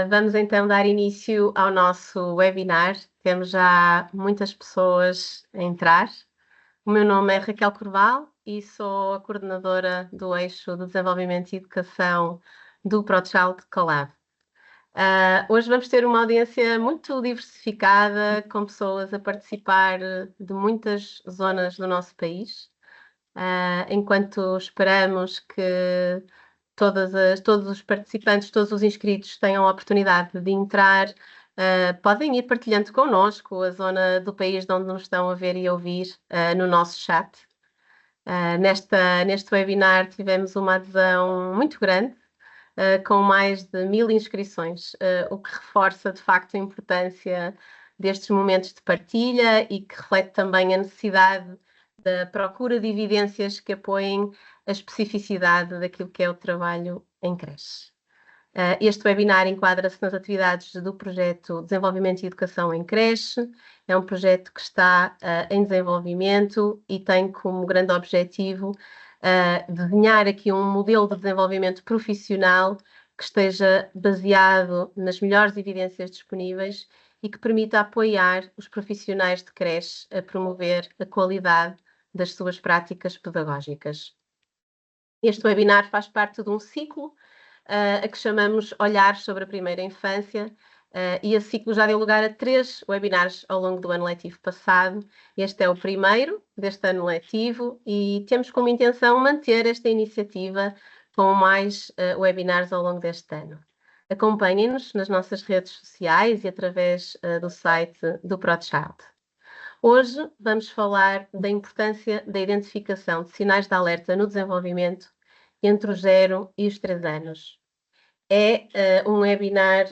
Vamos então dar início ao nosso webinar. Temos já muitas pessoas a entrar. O meu nome é Raquel Corval e sou a coordenadora do eixo de Desenvolvimento e Educação do ProChild Collab. Hoje vamos ter uma audiência muito diversificada, com pessoas a participar de muitas zonas do nosso país, enquanto esperamos que todos os participantes, todos os inscritos tenham a oportunidade de entrar. Podem ir partilhando connosco a zona do país de onde nos estão a ver e a ouvir no nosso chat. Neste webinar tivemos uma adesão muito grande, com mais de 1000 inscrições, o que reforça de facto a importância destes momentos de partilha e que reflete também a necessidade da procura de evidências que apoiem a especificidade daquilo que é o trabalho em creche. Este webinar enquadra-se nas atividades do projeto Desenvolvimento e Educação em Creche. É um projeto que está em desenvolvimento e tem como grande objetivo desenhar aqui um modelo de desenvolvimento profissional que esteja baseado nas melhores evidências disponíveis e que permita apoiar os profissionais de creche a promover a qualidade das suas práticas pedagógicas. Este webinar faz parte de um ciclo a que chamamos Olhar sobre a Primeira Infância, e esse ciclo já deu lugar a 3 webinars ao longo do ano letivo passado. Este é o primeiro deste ano letivo e temos como intenção manter esta iniciativa com mais webinars ao longo deste ano. Acompanhem-nos nas nossas redes sociais e através do site do ProChild. Hoje vamos falar da importância da identificação de sinais de alerta no desenvolvimento entre os 0 e os 3 anos. É um webinar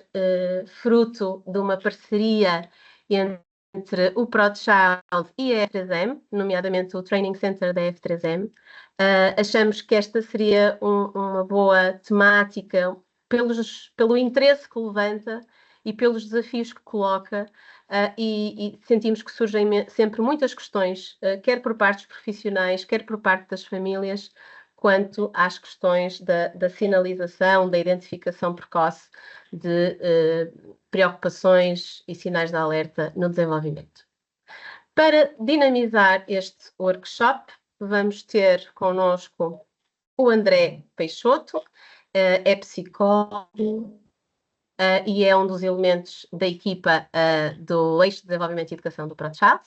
fruto de uma parceria entre o ProChild e a F3M, nomeadamente o Training Center da F3M. Achamos que esta seria uma boa temática pelo interesse que levanta e pelos desafios que coloca, e sentimos que surgem sempre muitas questões, quer por parte dos profissionais, quer por parte das famílias, quanto às questões da sinalização, da identificação precoce de preocupações e sinais de alerta no desenvolvimento. Para dinamizar este workshop, vamos ter connosco o André Peixoto, é psicólogo e é um dos elementos da equipa do Eixo de Desenvolvimento e Educação do ProChild.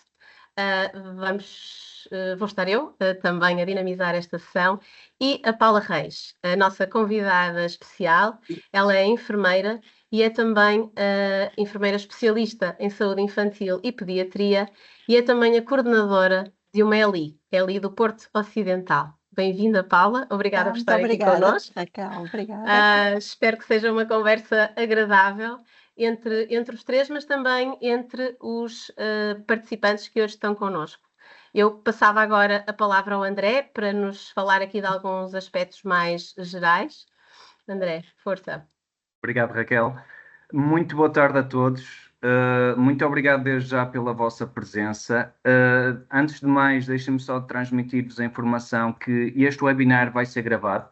Vou estar eu também a dinamizar esta sessão, e a Paula Reis, a nossa convidada especial. Ela é enfermeira e é também enfermeira especialista em saúde infantil e pediatria e é também a coordenadora de uma ELI do Porto Ocidental. Bem-vinda, Paula. Obrigada por estar aqui connosco. Raquel, obrigada. Espero que seja uma conversa agradável entre os 3, mas também entre os participantes que hoje estão connosco. Eu passava agora a palavra ao André para nos falar aqui de alguns aspectos mais gerais. André, força. Obrigado, Raquel. Muito boa tarde a todos. Muito obrigado desde já pela vossa presença. Antes de mais, deixem-me só transmitir-vos a informação que este webinar vai ser gravado.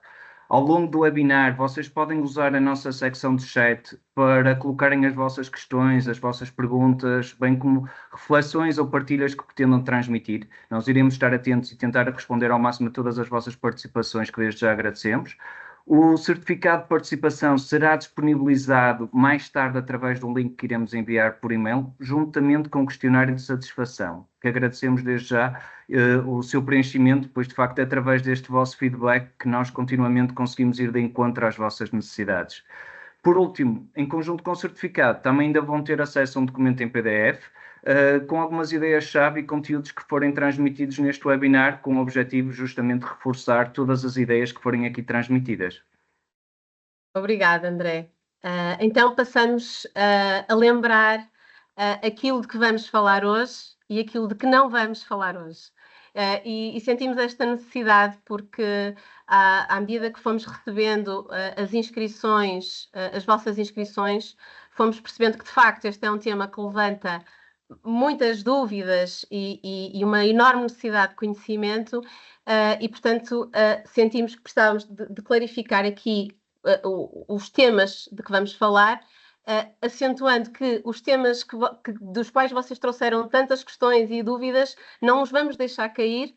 Ao longo do webinar, vocês podem usar a nossa secção de chat para colocarem as vossas questões, as vossas perguntas, bem como reflexões ou partilhas que pretendam transmitir. Nós iremos estar atentos e tentar responder ao máximo a todas as vossas participações, que desde já agradecemos. O certificado de participação será disponibilizado mais tarde através do link que iremos enviar por e-mail, juntamente com o questionário de satisfação, que agradecemos desde já o seu preenchimento, pois de facto é através deste vosso feedback que nós continuamente conseguimos ir de encontro às vossas necessidades. Por último, em conjunto com o certificado, também ainda vão ter acesso a um documento em PDF, com algumas ideias-chave e conteúdos que forem transmitidos neste webinar, com o objetivo justamente de reforçar todas as ideias que forem aqui transmitidas. Obrigada, André. Então passamos a lembrar aquilo de que vamos falar hoje e aquilo de que não vamos falar hoje. E sentimos esta necessidade porque, à medida que fomos recebendo as inscrições, as vossas inscrições, fomos percebendo que, de facto, este é um tema que levanta muitas dúvidas e uma enorme necessidade de conhecimento, e, portanto, sentimos que precisávamos de clarificar aqui os temas de que vamos falar, acentuando que os temas dos quais vocês trouxeram tantas questões e dúvidas, não os vamos deixar cair,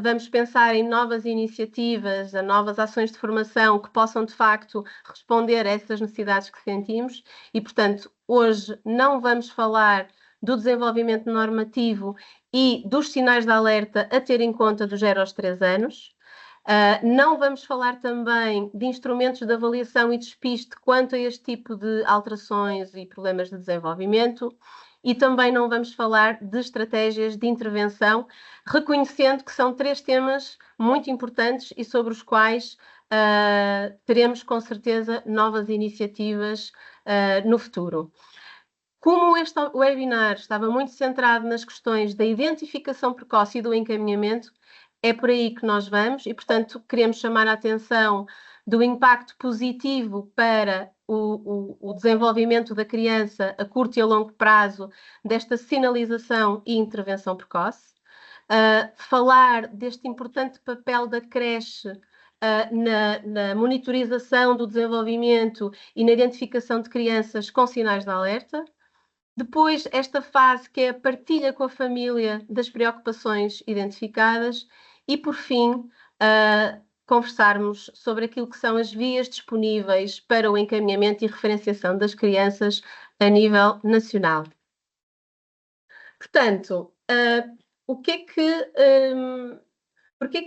vamos pensar em novas iniciativas, novas ações de formação que possam, de facto, responder a essas necessidades que sentimos e, portanto, hoje não vamos falar do desenvolvimento normativo e dos sinais de alerta a ter em conta dos 0 aos 3 anos. Não vamos falar também de instrumentos de avaliação e despiste quanto a este tipo de alterações e problemas de desenvolvimento e também não vamos falar de estratégias de intervenção, reconhecendo que são 3 temas muito importantes e sobre os quais teremos com certeza novas iniciativas no futuro. Como este webinar estava muito centrado nas questões da identificação precoce e do encaminhamento, é por aí que nós vamos e, portanto, queremos chamar a atenção do impacto positivo para o desenvolvimento da criança a curto e a longo prazo desta sinalização e intervenção precoce. Falar deste importante papel da creche na monitorização do desenvolvimento e na identificação de crianças com sinais de alerta. Depois, esta fase que é a partilha com a família das preocupações identificadas e, por fim, conversarmos sobre aquilo que são as vias disponíveis para o encaminhamento e referenciação das crianças a nível nacional. Portanto, porquê que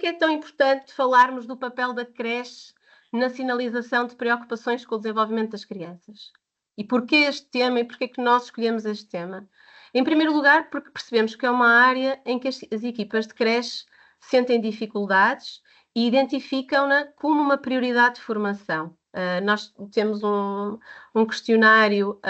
é tão importante falarmos do papel da creche na sinalização de preocupações com o desenvolvimento das crianças? E porquê este tema e porquê que nós escolhemos este tema? Em primeiro lugar, porque percebemos que é uma área em que as equipas de creche sentem dificuldades e identificam-na como uma prioridade de formação. Nós temos um questionário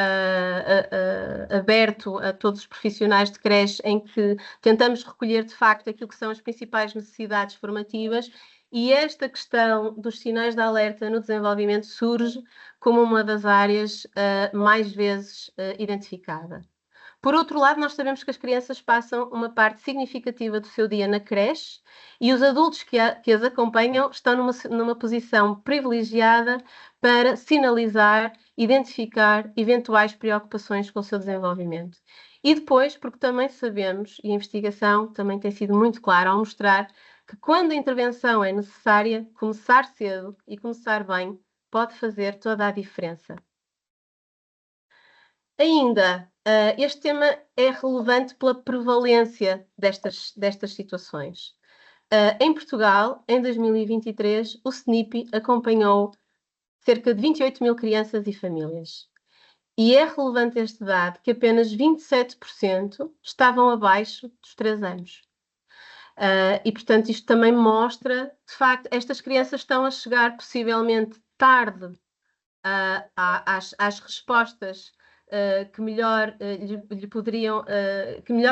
aberto a todos os profissionais de creche em que tentamos recolher de facto aquilo que são as principais necessidades formativas e esta questão dos sinais de alerta no desenvolvimento surge como uma das áreas mais vezes identificada. Por outro lado, nós sabemos que as crianças passam uma parte significativa do seu dia na creche e os adultos que as acompanham estão numa posição privilegiada para sinalizar, identificar eventuais preocupações com o seu desenvolvimento. E depois, porque também sabemos, e a investigação também tem sido muito clara ao mostrar que quando a intervenção é necessária, começar cedo e começar bem pode fazer toda a diferença. Ainda, este tema é relevante pela prevalência destas situações. Em Portugal, em 2023, o SNIP acompanhou cerca de 28 mil crianças e famílias. E é relevante este dado que apenas 27% estavam abaixo dos 3 anos. E, portanto, isto também mostra, de facto, estas crianças estão a chegar possivelmente tarde às respostas que melhor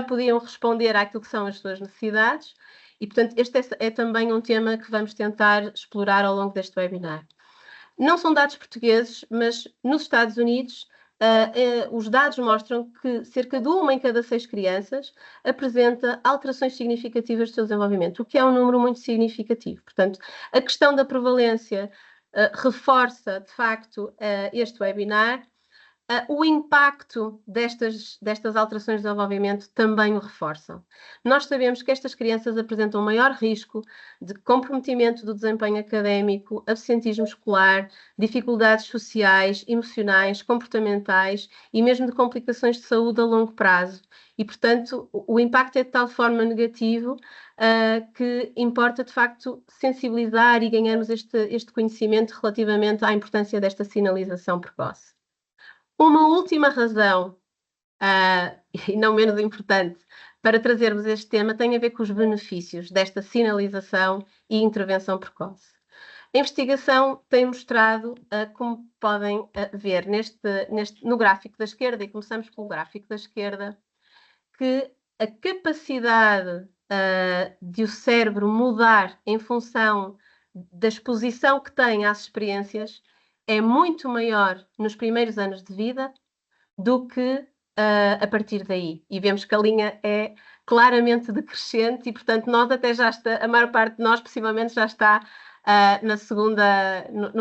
podiam responder àquilo que são as suas necessidades e, portanto, este é também um tema que vamos tentar explorar ao longo deste webinar. Não são dados portugueses, mas nos Estados Unidos os dados mostram que cerca de 1 em cada 6 crianças apresenta alterações significativas do seu desenvolvimento, o que é um número muito significativo. Portanto, a questão da prevalência reforça, de facto, este webinar. O impacto destas alterações de desenvolvimento também o reforçam. Nós sabemos que estas crianças apresentam maior risco de comprometimento do desempenho académico, absentismo escolar, dificuldades sociais, emocionais, comportamentais e mesmo de complicações de saúde a longo prazo. E, portanto, o impacto é de tal forma negativo que importa, de facto, sensibilizar e ganharmos este conhecimento relativamente à importância desta sinalização precoce. Uma última razão, e não menos importante, para trazermos este tema tem a ver com os benefícios desta sinalização e intervenção precoce. A investigação tem mostrado, como podem ver no gráfico da esquerda, e começamos pelo gráfico da esquerda, que a capacidade de o cérebro mudar em função da exposição que tem às experiências é muito maior nos primeiros anos de vida do que a partir daí. E vemos que a linha é claramente decrescente e, portanto, nós até a maior parte de nós, possivelmente, já está no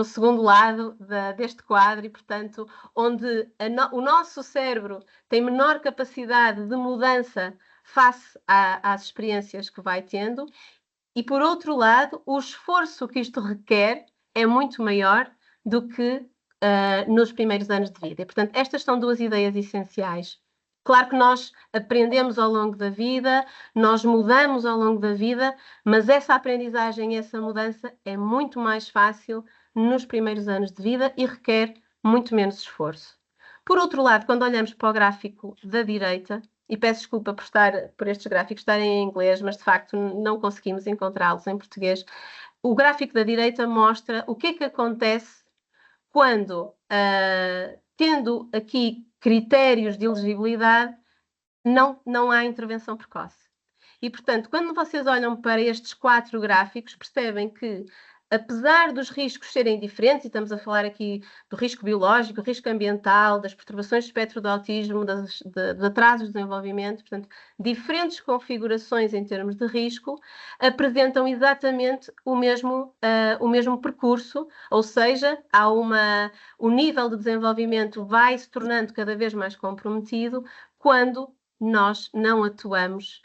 segundo lado deste quadro, e, portanto, onde o nosso cérebro tem menor capacidade de mudança face às experiências que vai tendo, e, por outro lado, o esforço que isto requer é muito maior do que nos primeiros anos de vida. E, portanto, estas são duas ideias essenciais. Claro que nós aprendemos ao longo da vida, nós mudamos ao longo da vida, mas essa aprendizagem, essa mudança é muito mais fácil nos primeiros anos de vida e requer muito menos esforço. Por outro lado, quando olhamos para o gráfico da direita, e peço desculpa por estes gráficos estarem em inglês, mas de facto não conseguimos encontrá-los em português, o gráfico da direita mostra o que é que acontece quando, tendo aqui critérios de elegibilidade, não há intervenção precoce. E, portanto, quando vocês olham para estes 4 gráficos, percebem que, apesar dos riscos serem diferentes, e estamos a falar aqui do risco biológico, do risco ambiental, das perturbações do espectro do autismo, dos atrasos de desenvolvimento, portanto, diferentes configurações em termos de risco, apresentam exatamente o mesmo percurso, ou seja, o nível de desenvolvimento vai se tornando cada vez mais comprometido quando nós não atuamos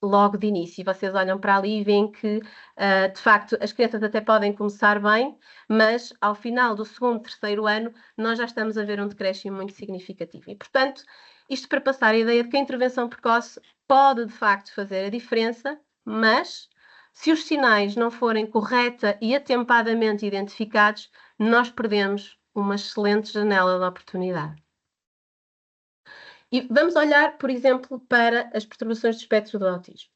logo de início. E vocês olham para ali e veem que, de facto, as crianças até podem começar bem, mas ao final do segundo, terceiro ano, nós já estamos a ver um decréscimo muito significativo. E, portanto, isto para passar a ideia de que a intervenção precoce pode, de facto, fazer a diferença, mas se os sinais não forem correta e atempadamente identificados, nós perdemos uma excelente janela de oportunidade. E vamos olhar, por exemplo, para as perturbações do espectro do autismo.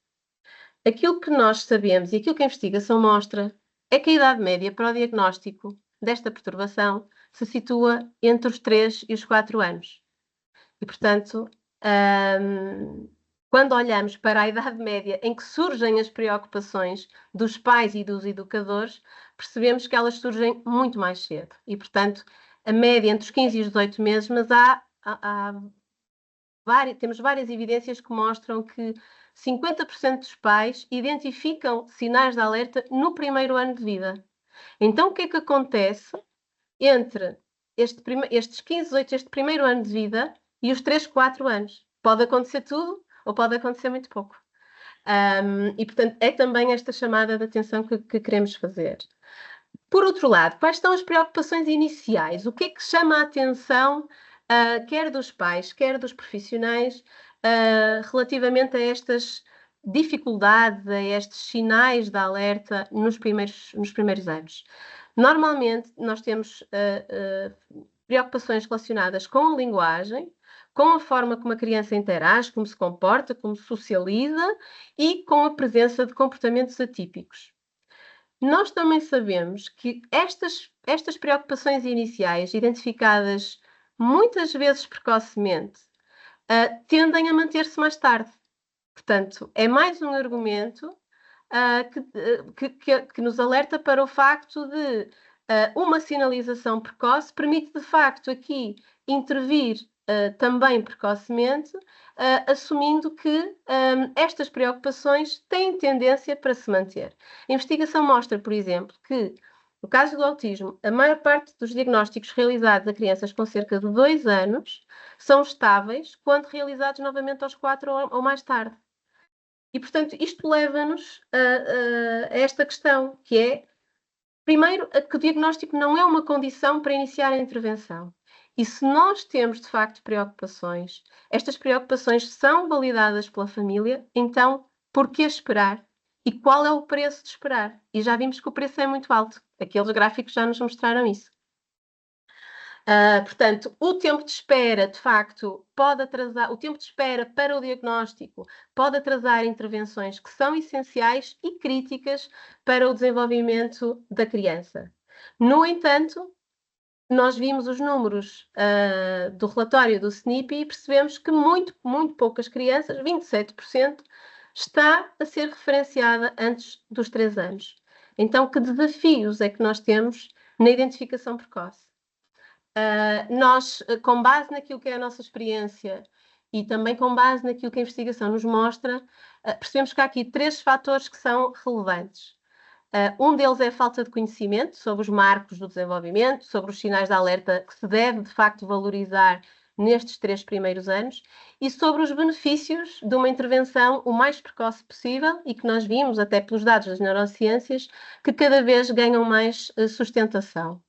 Aquilo que nós sabemos e aquilo que a investigação mostra é que a idade média para o diagnóstico desta perturbação se situa entre os 3 e os 4 anos. E, portanto, quando olhamos para a idade média em que surgem as preocupações dos pais e dos educadores, percebemos que elas surgem muito mais cedo. E, portanto, a média entre os 15 e os 18 meses, mas temos várias evidências que mostram que 50% dos pais identificam sinais de alerta no primeiro ano de vida. Então, o que é que acontece entre estes 15, 18, este primeiro ano de vida e os 3, 4 anos? Pode acontecer tudo ou pode acontecer muito pouco. E, portanto, é também esta chamada de atenção que queremos fazer. Por outro lado, quais são as preocupações iniciais? O que é que chama a atenção quer dos pais, quer dos profissionais, relativamente a estas dificuldades, a estes sinais de alerta nos primeiros anos? Normalmente, nós temos preocupações relacionadas com a linguagem, com a forma como a criança interage, como se comporta, como socializa e com a presença de comportamentos atípicos. Nós também sabemos que estas preocupações iniciais, identificadas muitas vezes precocemente, tendem a manter-se mais tarde. Portanto, é mais um argumento que nos alerta para o facto de uma sinalização precoce permite, de facto, aqui intervir também precocemente, assumindo que estas preocupações têm tendência para se manter. A investigação mostra, por exemplo, que no caso do autismo, a maior parte dos diagnósticos realizados a crianças com cerca de 2 anos são estáveis quando realizados novamente aos 4 ou mais tarde. E, portanto, isto leva-nos a esta questão, que é, primeiro, que o diagnóstico não é uma condição para iniciar a intervenção. E se nós temos, de facto, preocupações, estas preocupações são validadas pela família, então, por que esperar? E qual é o preço de esperar? E já vimos que o preço é muito alto. Aqueles gráficos já nos mostraram isso. Portanto, o tempo de espera, de facto, pode atrasar, o tempo de espera para o diagnóstico pode atrasar intervenções que são essenciais e críticas para o desenvolvimento da criança. No entanto, nós vimos os números do relatório do SNP e percebemos que muito poucas crianças, 27%, está a ser referenciada antes dos 3 anos. Então, que desafios é que nós temos na identificação precoce? Nós, com base naquilo que é a nossa experiência e também com base naquilo que a investigação nos mostra, percebemos que há aqui 3 fatores que são relevantes. Um deles é a falta de conhecimento sobre os marcos do desenvolvimento, sobre os sinais de alerta que se deve, de facto, valorizar nestes 3 primeiros anos, e sobre os benefícios de uma intervenção o mais precoce possível, e que nós vimos, até pelos dados das neurociências, que cada vez ganham mais sustentação.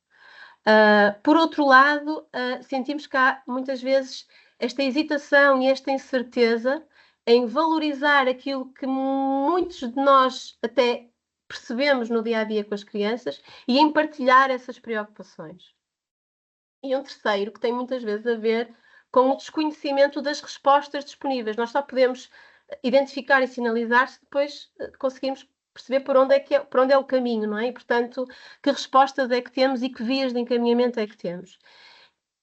Por outro lado, sentimos que há muitas vezes esta hesitação e esta incerteza em valorizar aquilo que muitos de nós até percebemos no dia a dia com as crianças e em partilhar essas preocupações. E um terceiro, que tem muitas vezes a ver com o desconhecimento das respostas disponíveis. Nós só podemos identificar e sinalizar se depois conseguimos perceber por onde é o caminho, não é? E, portanto, que respostas é que temos e que vias de encaminhamento é que temos.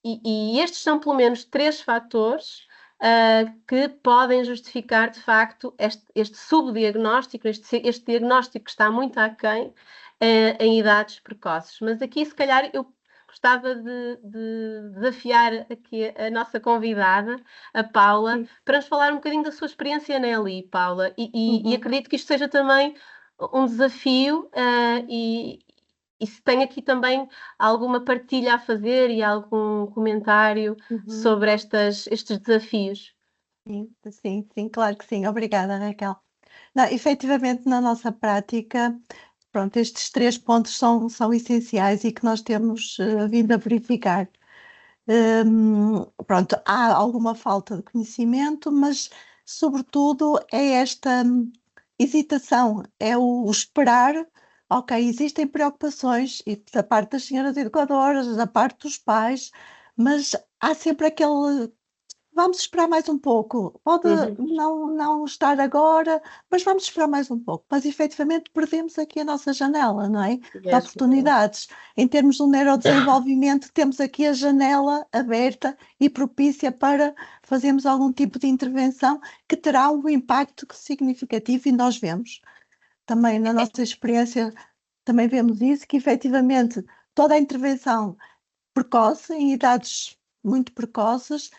E estes são pelo menos 3 fatores que podem justificar, de facto, este subdiagnóstico, este diagnóstico que está muito aquém em idades precoces. Mas aqui, se calhar, eu gostava de desafiar aqui a nossa convidada, a Paula, para nos falar um bocadinho da sua experiência na ELI, Paula, e acredito que isto seja também um desafio e se tem aqui também alguma partilha a fazer e algum comentário sobre estes desafios. Sim, claro que sim. Obrigada, Raquel. Não, efetivamente, na nossa prática, pronto, estes 3 pontos são essenciais e que nós temos vindo a verificar. Pronto, há alguma falta de conhecimento, mas, sobretudo, é esta hesitação, é o esperar. Ok, existem preocupações e da parte das senhoras educadoras, da parte dos pais, mas há sempre aquele vamos esperar mais um pouco, pode não estar agora, mas vamos esperar mais um pouco. Mas efetivamente perdemos aqui a nossa janela, não é? De oportunidades. Em termos do neurodesenvolvimento, temos aqui a janela aberta e propícia para fazermos algum tipo de intervenção que terá um impacto significativo e nós vemos. Também na nossa experiência, também vemos isso, que efetivamente toda a intervenção precoce, em idades muito precoces,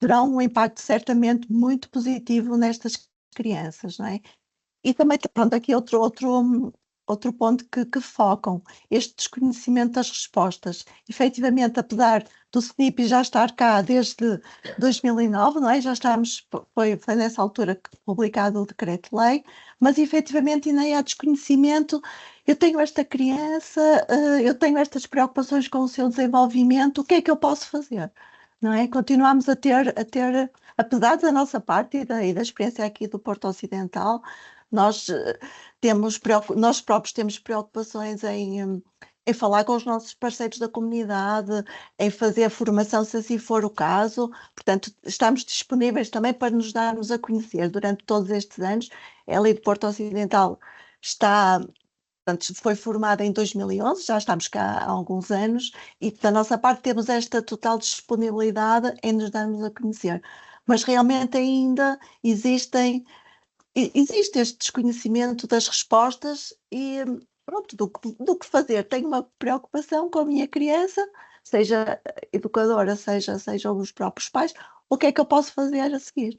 terão um impacto certamente muito positivo nestas crianças, não é? E também, pronto, aqui outro ponto que focam, este desconhecimento das respostas. Efetivamente, apesar do SNP já estar cá desde 2009, não é? Já estamos, foi nessa altura que publicado o decreto-lei, mas efetivamente ainda há desconhecimento. Eu tenho esta criança, eu tenho estas preocupações com o seu desenvolvimento, o que é que eu posso fazer? Não é? Continuamos a ter, apesar da nossa parte e da experiência aqui do Porto Ocidental, nós próprios temos preocupações em falar com os nossos parceiros da comunidade, em fazer a formação, se assim for o caso. Portanto, estamos disponíveis também para nos darmos a conhecer durante todos estes anos. A ELI do Porto Ocidental foi formada em 2011, já estamos cá há alguns anos, e da nossa parte temos esta total disponibilidade em nos darmos a conhecer. Mas realmente ainda existe este desconhecimento das respostas e pronto, do que fazer. Tenho uma preocupação com a minha criança, seja educadora, seja os próprios pais, o que é que eu posso fazer a seguir?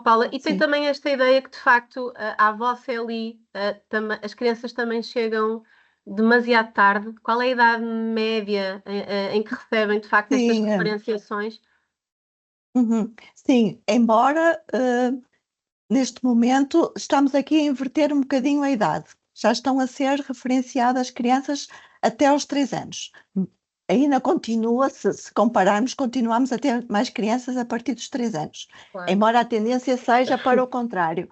Paula, e tem também esta ideia que, de facto, à vossa ELI, as crianças também chegam demasiado tarde. Qual é a idade média em que recebem, de facto, estas diferenciações? Sim, embora neste momento estamos aqui a inverter um bocadinho a idade. Já estão a ser referenciadas crianças até aos 3 anos. Ainda continua, se compararmos, continuamos a ter mais crianças a partir dos 3 anos. Claro. Embora a tendência seja para o contrário.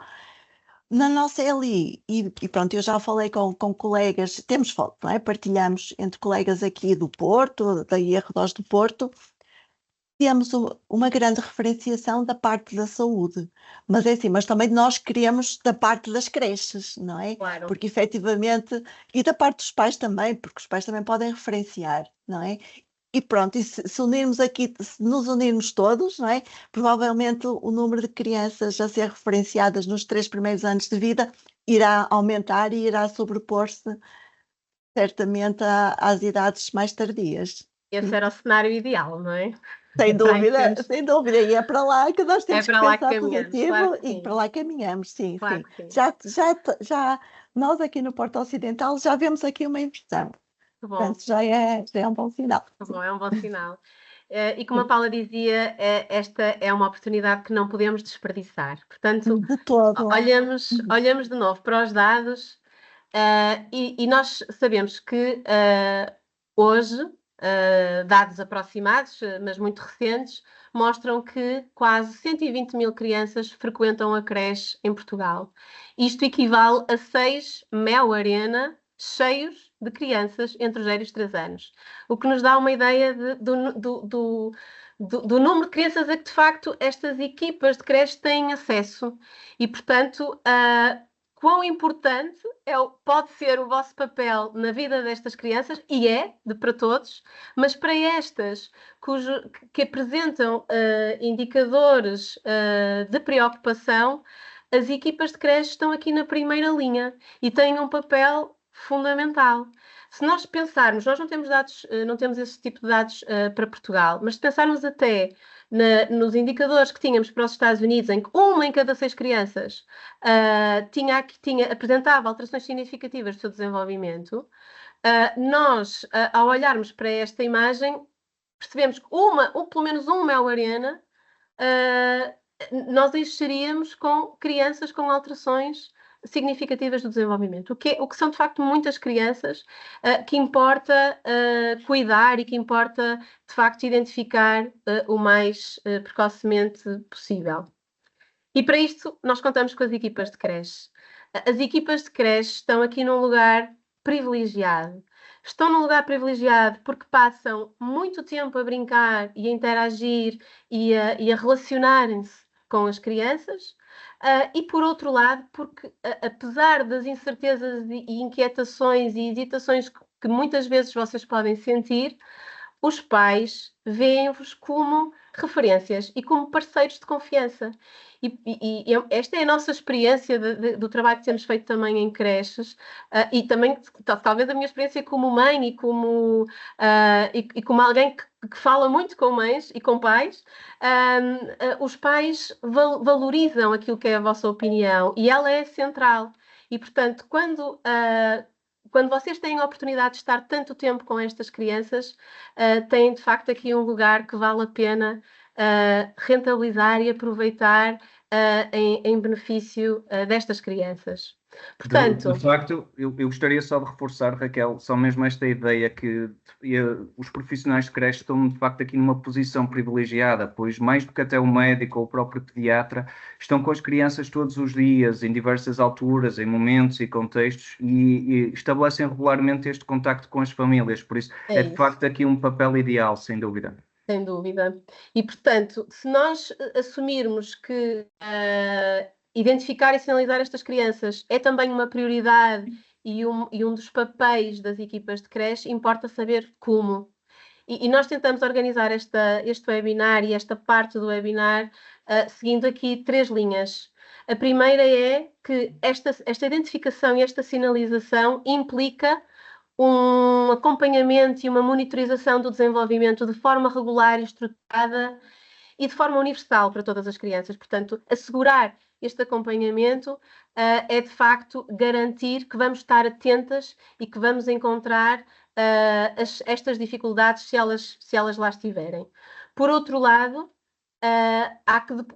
Na nossa ELI, e pronto, eu já falei com colegas, temos foto, não é? Partilhamos entre colegas aqui do Porto, da IR2 do Porto, temos uma grande referenciação da parte da saúde, mas é assim, mas também nós queremos da parte das creches, não é? Claro. Porque efetivamente, e da parte dos pais também, porque os pais também podem referenciar, não é? E pronto, e se unirmos aqui, se nos unirmos todos, não é? Provavelmente o número de crianças a ser referenciadas nos 3 primeiros anos de vida irá aumentar e irá sobrepor-se certamente às idades mais tardias. Esse era o cenário ideal, não é? Sem dúvida, sem dúvida, e é para lá que nós temos que pensar positivo, claro que e para lá caminhamos, sim, claro sim. Que sim. Já nós aqui no Porto Ocidental já vemos aqui uma inversão. Portanto, já é um bom sinal. Bom, é um bom sinal. E como a Paula dizia, esta é uma oportunidade que não podemos desperdiçar. Portanto, de todo. Olhamos de novo para os dados e nós sabemos que hoje, dados aproximados, mas muito recentes, mostram que quase 120 mil crianças frequentam a creche em Portugal. Isto equivale a 6 Mel Arena cheios de crianças entre os 0 e os 3 anos. O que nos dá uma ideia do número de crianças a que, de facto, estas equipas de creche têm acesso. E, portanto, quão importante pode ser o vosso papel na vida destas crianças, e para todos, mas para estas que apresentam indicadores de preocupação, as equipas de creche estão aqui na primeira linha e têm um papel fundamental. Se nós pensarmos, nós não temos dados, não temos esse tipo de dados para Portugal, mas se pensarmos até nos indicadores que tínhamos para os Estados Unidos, em que 1 em cada 6 crianças apresentava alterações significativas do seu desenvolvimento, nós, ao olharmos para esta imagem, percebemos que pelo menos um Mel Arena, nós encheríamos com crianças com alterações significativas do desenvolvimento, o que são de facto muitas crianças que importa cuidar e que importa de facto identificar o mais precocemente possível. E para isto nós contamos com as equipas de creche. As equipas de creche estão aqui num lugar privilegiado. Estão num lugar privilegiado porque passam muito tempo a brincar e a interagir e a relacionarem-se com as crianças. E por outro lado, porque apesar das incertezas e inquietações e hesitações que muitas vezes vocês podem sentir, os pais veem-vos como referências e como parceiros de confiança. E esta é a nossa experiência do trabalho que temos feito também em creches, e também talvez a minha experiência como mãe e como alguém que fala muito com mães e com pais. Os pais valorizam aquilo que é a vossa opinião e ela é central. E, portanto, quando vocês têm a oportunidade de estar tanto tempo com estas crianças, têm de facto aqui um lugar que vale a pena rentabilizar e aproveitar em benefício destas crianças. Portanto, de facto, eu gostaria só de reforçar, Raquel, só mesmo esta ideia que os profissionais de creche estão de facto aqui numa posição privilegiada, pois mais do que até o médico ou o próprio pediatra, estão com as crianças todos os dias, em diversas alturas, em momentos e contextos, e estabelecem regularmente este contacto com as famílias, por isso é de facto aqui um papel ideal, sem dúvida. Sem dúvida. E, portanto, se nós assumirmos que identificar e sinalizar estas crianças é também uma prioridade e um dos papéis das equipas de creche, importa saber como. E nós tentamos organizar este webinar e esta parte do webinar seguindo aqui 3 linhas. A primeira é que esta identificação e esta sinalização implica um acompanhamento e uma monitorização do desenvolvimento de forma regular e estruturada e de forma universal para todas as crianças. Portanto, assegurar este acompanhamento é, de facto, garantir que vamos estar atentas e que vamos encontrar estas dificuldades se elas lá estiverem. Por outro lado,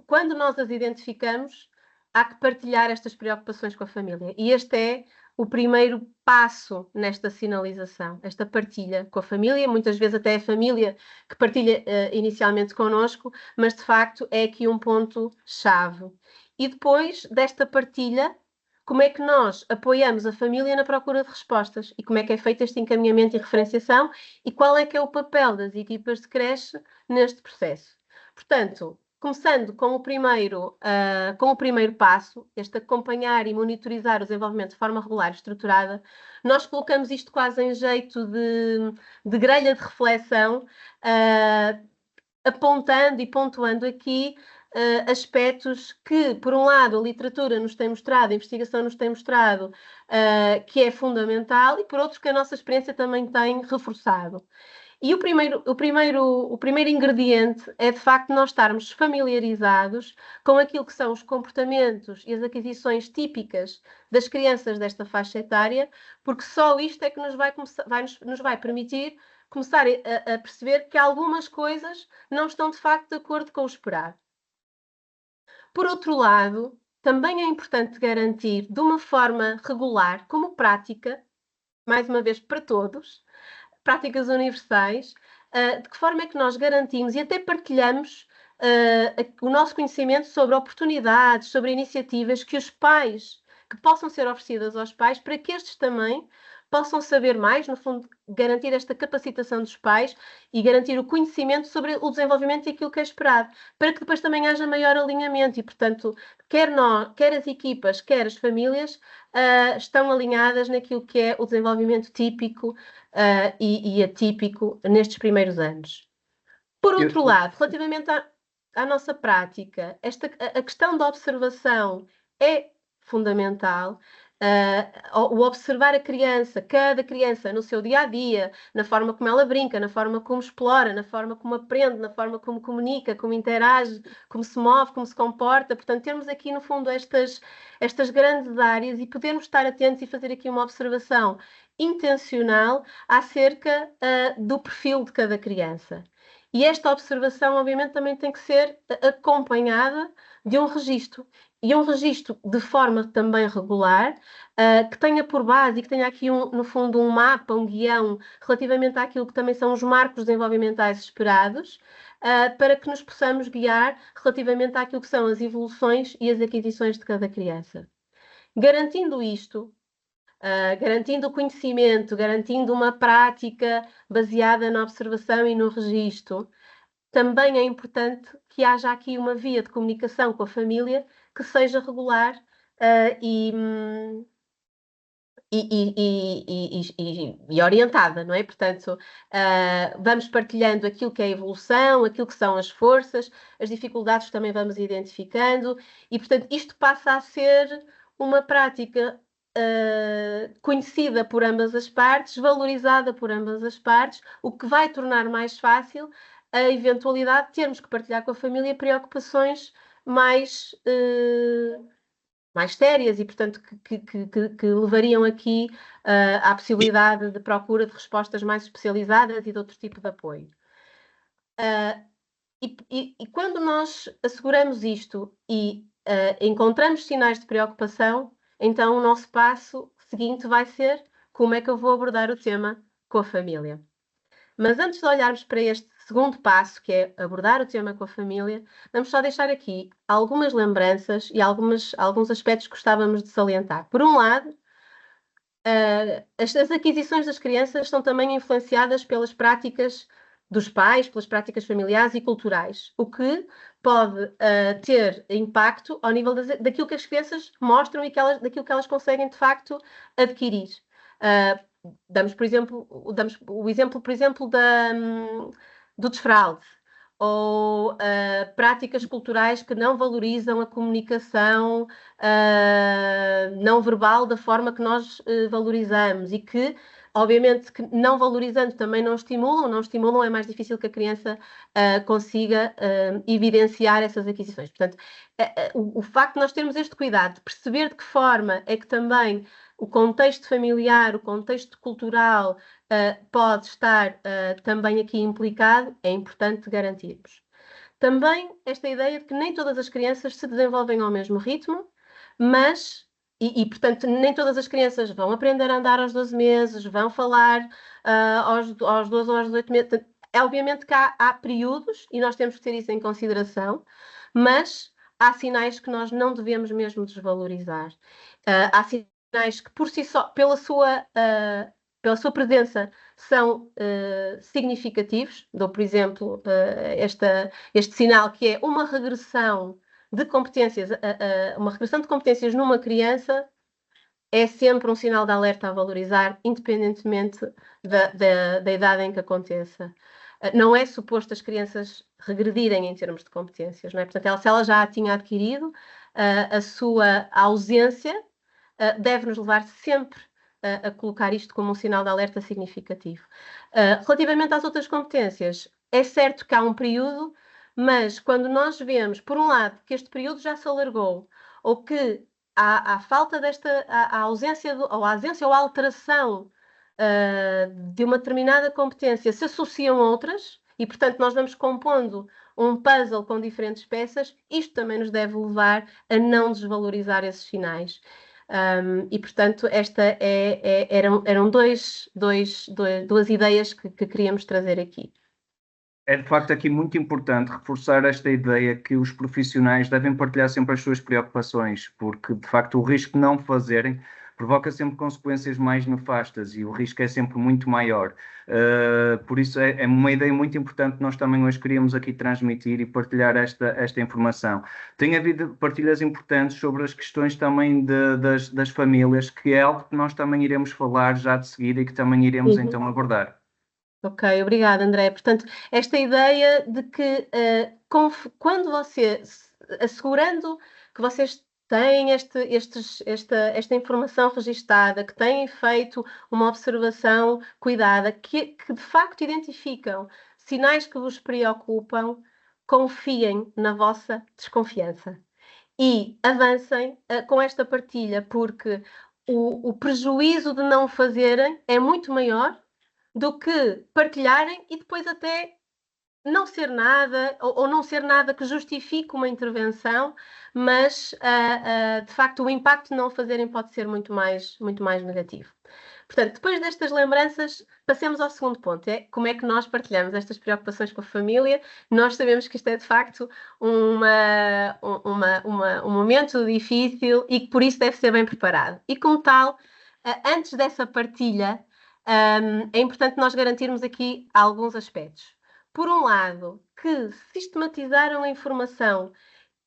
quando nós as identificamos, há que partilhar estas preocupações com a família. E este é o primeiro passo nesta sinalização, esta partilha com a família, muitas vezes até a família que partilha inicialmente connosco, mas de facto é aqui um ponto-chave. E depois desta partilha, como é que nós apoiamos a família na procura de respostas e como é que é feito este encaminhamento e referenciação e qual é que é o papel das equipas de creche neste processo. Portanto, começando com o primeiro passo, este acompanhar e monitorizar o desenvolvimento de forma regular e estruturada, nós colocamos isto quase em jeito de grelha de reflexão, apontando e pontuando aqui aspectos que, por um lado, a literatura nos tem mostrado, a investigação nos tem mostrado que é fundamental e, por outro, que a nossa experiência também tem reforçado. E o primeiro ingrediente é, de facto, nós estarmos familiarizados com aquilo que são os comportamentos e as aquisições típicas das crianças desta faixa etária, porque só isto é que nos vai permitir começar a perceber que algumas coisas não estão, de facto, de acordo com o esperado. Por outro lado, também é importante garantir, de uma forma regular, como prática, mais uma vez para todos, práticas universais, de que forma é que nós garantimos e até partilhamos o nosso conhecimento sobre oportunidades, sobre iniciativas que possam ser oferecidas aos pais, para que estes também possam saber mais, no fundo, garantir esta capacitação dos pais e garantir o conhecimento sobre o desenvolvimento e aquilo que é esperado, para que depois também haja maior alinhamento e, portanto, quer as equipas, quer as famílias, estão alinhadas naquilo que é o desenvolvimento típico e atípico nestes primeiros anos. Por outro lado, relativamente à nossa prática, a questão da observação é fundamental. O observar a criança, cada criança no seu dia-a-dia, na forma como ela brinca, na forma como explora, na forma como aprende, na forma como comunica, como interage, como se move, como se comporta. Portanto, termos aqui, no fundo, estas grandes áreas e podermos estar atentos e fazer aqui uma observação intencional acerca do perfil de cada criança. E esta observação, obviamente, também tem que ser acompanhada de um registro. E um registro de forma também regular, que tenha por base e que tenha aqui, no fundo, um mapa, um guião, relativamente àquilo que também são os marcos desenvolvimentais esperados, para que nos possamos guiar relativamente àquilo que são as evoluções e as aquisições de cada criança. Garantindo isto, garantindo o conhecimento, garantindo uma prática baseada na observação e no registro, também é importante que haja aqui uma via de comunicação com a família que seja regular e orientada, não é? Portanto, vamos partilhando aquilo que é a evolução, aquilo que são as forças, as dificuldades que também vamos identificando e, portanto, isto passa a ser uma prática conhecida por ambas as partes, valorizada por ambas as partes, o que vai tornar mais fácil a eventualidade de termos que partilhar com a família preocupações mais sérias e, portanto, que levariam aqui à possibilidade de procura de respostas mais especializadas e de outro tipo de apoio. E quando nós asseguramos isto e encontramos sinais de preocupação, então o nosso passo seguinte vai ser como é que eu vou abordar o tema com a família. Mas antes de olharmos para este segundo passo, que é abordar o tema com a família, vamos só deixar aqui algumas lembranças e alguns aspectos que gostávamos de salientar. Por um lado, as aquisições das crianças são também influenciadas pelas práticas dos pais, pelas práticas familiares e culturais, o que pode ter impacto ao nível daquilo que as crianças mostram e daquilo que elas conseguem, de facto, adquirir. Damos o exemplo, por exemplo, do desfralde, ou práticas culturais que não valorizam a comunicação não verbal da forma que nós valorizamos e que, obviamente, que não valorizando também não estimulam, é mais difícil que a criança consiga evidenciar essas aquisições. Portanto, o facto de nós termos este cuidado de perceber de que forma é que também o contexto familiar, o contexto cultural pode estar também aqui implicado, é importante garantirmos. Também esta ideia de que nem todas as crianças se desenvolvem ao mesmo ritmo, mas, portanto, nem todas as crianças vão aprender a andar aos 12 meses, vão falar aos 12 ou aos 18 meses. É obviamente que há períodos, e nós temos que ter isso em consideração, mas há sinais que nós não devemos mesmo desvalorizar. Há sinais que, por si só, pela sua presença, são significativos. Dou, por exemplo, este sinal que é uma regressão de competências, uma regressão de competências numa criança é sempre um sinal de alerta a valorizar, independentemente da idade em que aconteça. Não é suposto as crianças regredirem em termos de competências, não é? Portanto, se ela já a tinha adquirido, a sua ausência deve nos levar sempre a colocar isto como um sinal de alerta significativo. Relativamente às outras competências, é certo que há um período, mas quando nós vemos, por um lado, que este período já se alargou, ou que há falta desta, a ausência, ou a ausência ou a alteração de uma determinada competência, se associam outras, e portanto nós vamos compondo um puzzle com diferentes peças, isto também nos deve levar a não desvalorizar esses sinais. E portanto eram duas ideias que queríamos trazer aqui. É de facto aqui muito importante reforçar esta ideia que os profissionais devem partilhar sempre as suas preocupações, porque de facto o risco de não fazerem provoca sempre consequências mais nefastas e o risco é sempre muito maior. Por isso é uma ideia muito importante que nós também hoje queríamos aqui transmitir e partilhar esta informação. Tem havido partilhas importantes sobre as questões também das famílias, que é algo que nós também iremos falar já de seguida e que também iremos então abordar. Ok, obrigada, André. Portanto, esta ideia de que quando assegurando que vocês têm esta informação registada, que têm feito uma observação cuidada, que de facto identificam sinais que vos preocupam, confiem na vossa desconfiança e avancem com esta partilha, porque o prejuízo de não fazerem é muito maior do que partilharem e depois até não ser nada, ou não ser nada que justifique uma intervenção, mas de facto o impacto de não fazerem pode ser muito mais negativo. Portanto, depois destas lembranças, passemos ao segundo ponto, é como é que nós partilhamos estas preocupações com a família. Nós sabemos que isto é de facto um momento difícil e que por isso deve ser bem preparado. E como tal, antes dessa partilha, é importante nós garantirmos aqui alguns aspectos. Por um lado, que sistematizaram a informação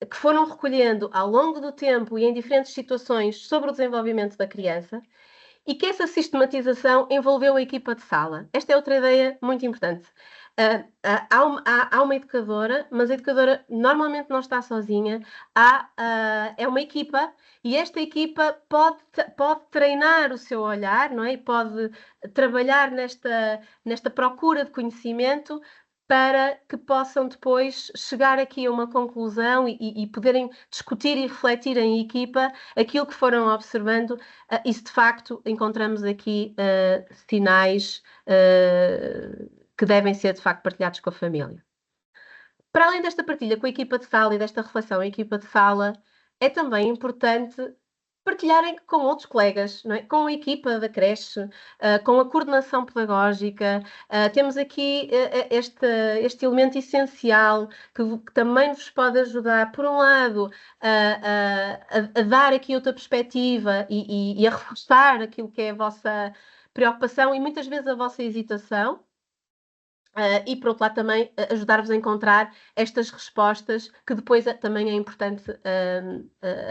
que foram recolhendo ao longo do tempo e em diferentes situações sobre o desenvolvimento da criança e que essa sistematização envolveu a equipa de sala. Esta é outra ideia muito importante. Há uma educadora, mas a educadora normalmente não está sozinha, é uma equipa e esta equipa pode treinar o seu olhar, não é? E pode trabalhar nesta procura de conhecimento para que possam depois chegar aqui a uma conclusão e poderem discutir e refletir em equipa aquilo que foram observando. E se de facto encontramos aqui sinais que devem ser de facto partilhados com a família. Para além desta partilha com a equipa de sala e desta reflexão em equipa de sala, é também importante partilharem com outros colegas, não é? Com a equipa da creche, com a coordenação pedagógica. Temos aqui este elemento essencial que também vos pode ajudar, por um lado, a dar aqui outra perspectiva e a reforçar aquilo que é a vossa preocupação e muitas vezes a vossa hesitação. E, por outro lado, também ajudar-vos a encontrar estas respostas que depois também é importante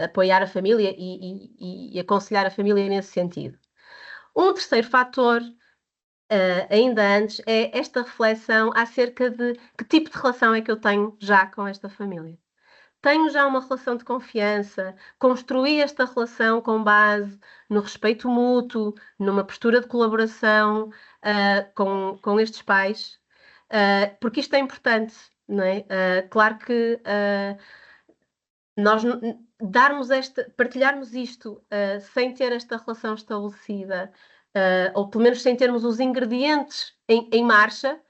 apoiar a família e aconselhar a família nesse sentido. Um terceiro fator, ainda antes, é esta reflexão acerca de que tipo de relação é que eu tenho já com esta família. Tenho já uma relação de confiança, construí esta relação com base no respeito mútuo, numa postura de colaboração com estes pais. Porque isto é importante, não é? Claro que nós partilharmos isto sem ter esta relação estabelecida, ou pelo menos sem termos os ingredientes em marcha,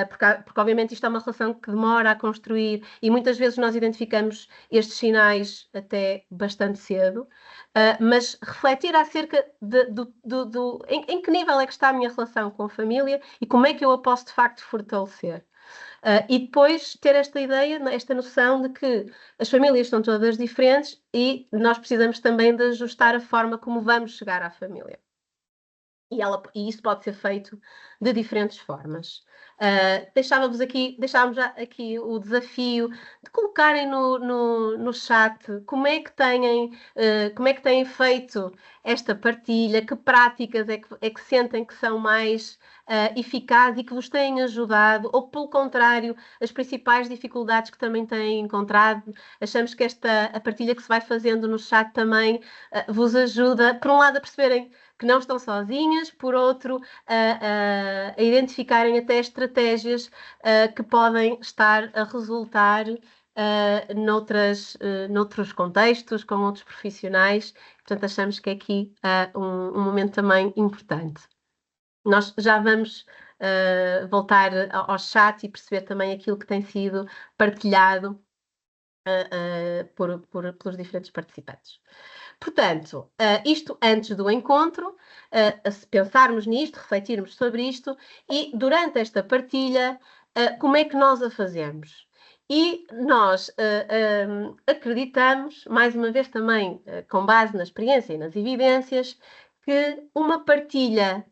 porque obviamente isto é uma relação que demora a construir e muitas vezes nós identificamos estes sinais até bastante cedo, mas refletir acerca em que nível é que está a minha relação com a família e como é que eu a posso de facto fortalecer. E depois ter esta ideia, esta noção de que as famílias são todas diferentes e nós precisamos também de ajustar a forma como vamos chegar à família. E isso pode ser feito de diferentes formas. Deixávamos já aqui o desafio de colocarem no chat como é que têm feito esta partilha, que práticas é que sentem que são mais eficazes e que vos têm ajudado, ou pelo contrário, as principais dificuldades que também têm encontrado. Achamos que a partilha que se vai fazendo no chat também vos ajuda, por um lado, a perceberem que não estão sozinhas, por outro, a identificarem até estratégias que podem estar a resultar noutros contextos, com outros profissionais. Portanto, achamos que é aqui um momento também importante. Nós já vamos voltar ao chat e perceber também aquilo que tem sido partilhado pelos diferentes participantes. Portanto, isto antes do encontro, se pensarmos nisto, refletirmos sobre isto, e durante esta partilha, como é que nós a fazemos? E nós acreditamos, mais uma vez também com base na experiência e nas evidências, que uma partilha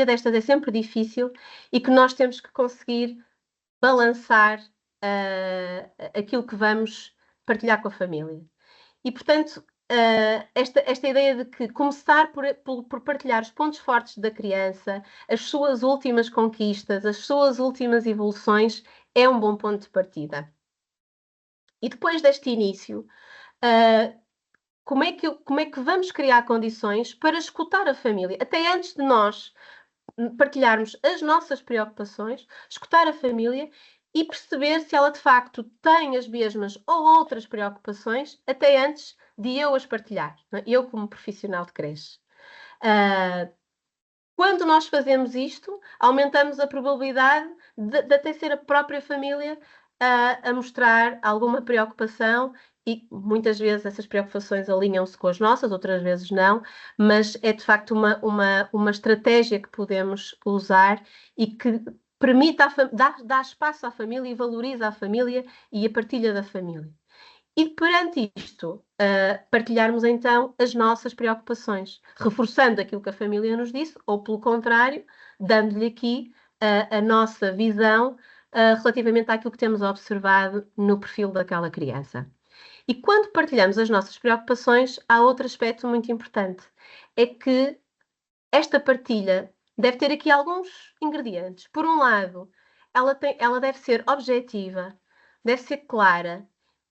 destas é sempre difícil e que nós temos que conseguir balançar aquilo que vamos partilhar com a família. E, portanto, esta ideia de que começar por partilhar os pontos fortes da criança, as suas últimas conquistas, as suas últimas evoluções, é um bom ponto de partida. E depois deste início, como é que vamos criar condições para escutar a família? Até antes de nós partilharmos as nossas preocupações, escutar a família e perceber se ela de facto tem as mesmas ou outras preocupações, até antes de eu as partilhar, eu como profissional de creche. Quando nós fazemos isto, aumentamos a probabilidade de até ser a própria família a mostrar alguma preocupação, e muitas vezes essas preocupações alinham-se com as nossas, outras vezes não, mas é de facto uma estratégia que podemos usar e que permite dar espaço à família e valoriza a família e a partilha da família. E perante isto, partilharmos então as nossas preocupações, reforçando aquilo que a família nos disse, ou pelo contrário, dando-lhe aqui a nossa visão relativamente àquilo que temos observado no perfil daquela criança. E quando partilhamos as nossas preocupações, há outro aspecto muito importante, é que esta partilha deve ter aqui alguns ingredientes. Por um lado, ela deve ser objetiva, deve ser clara,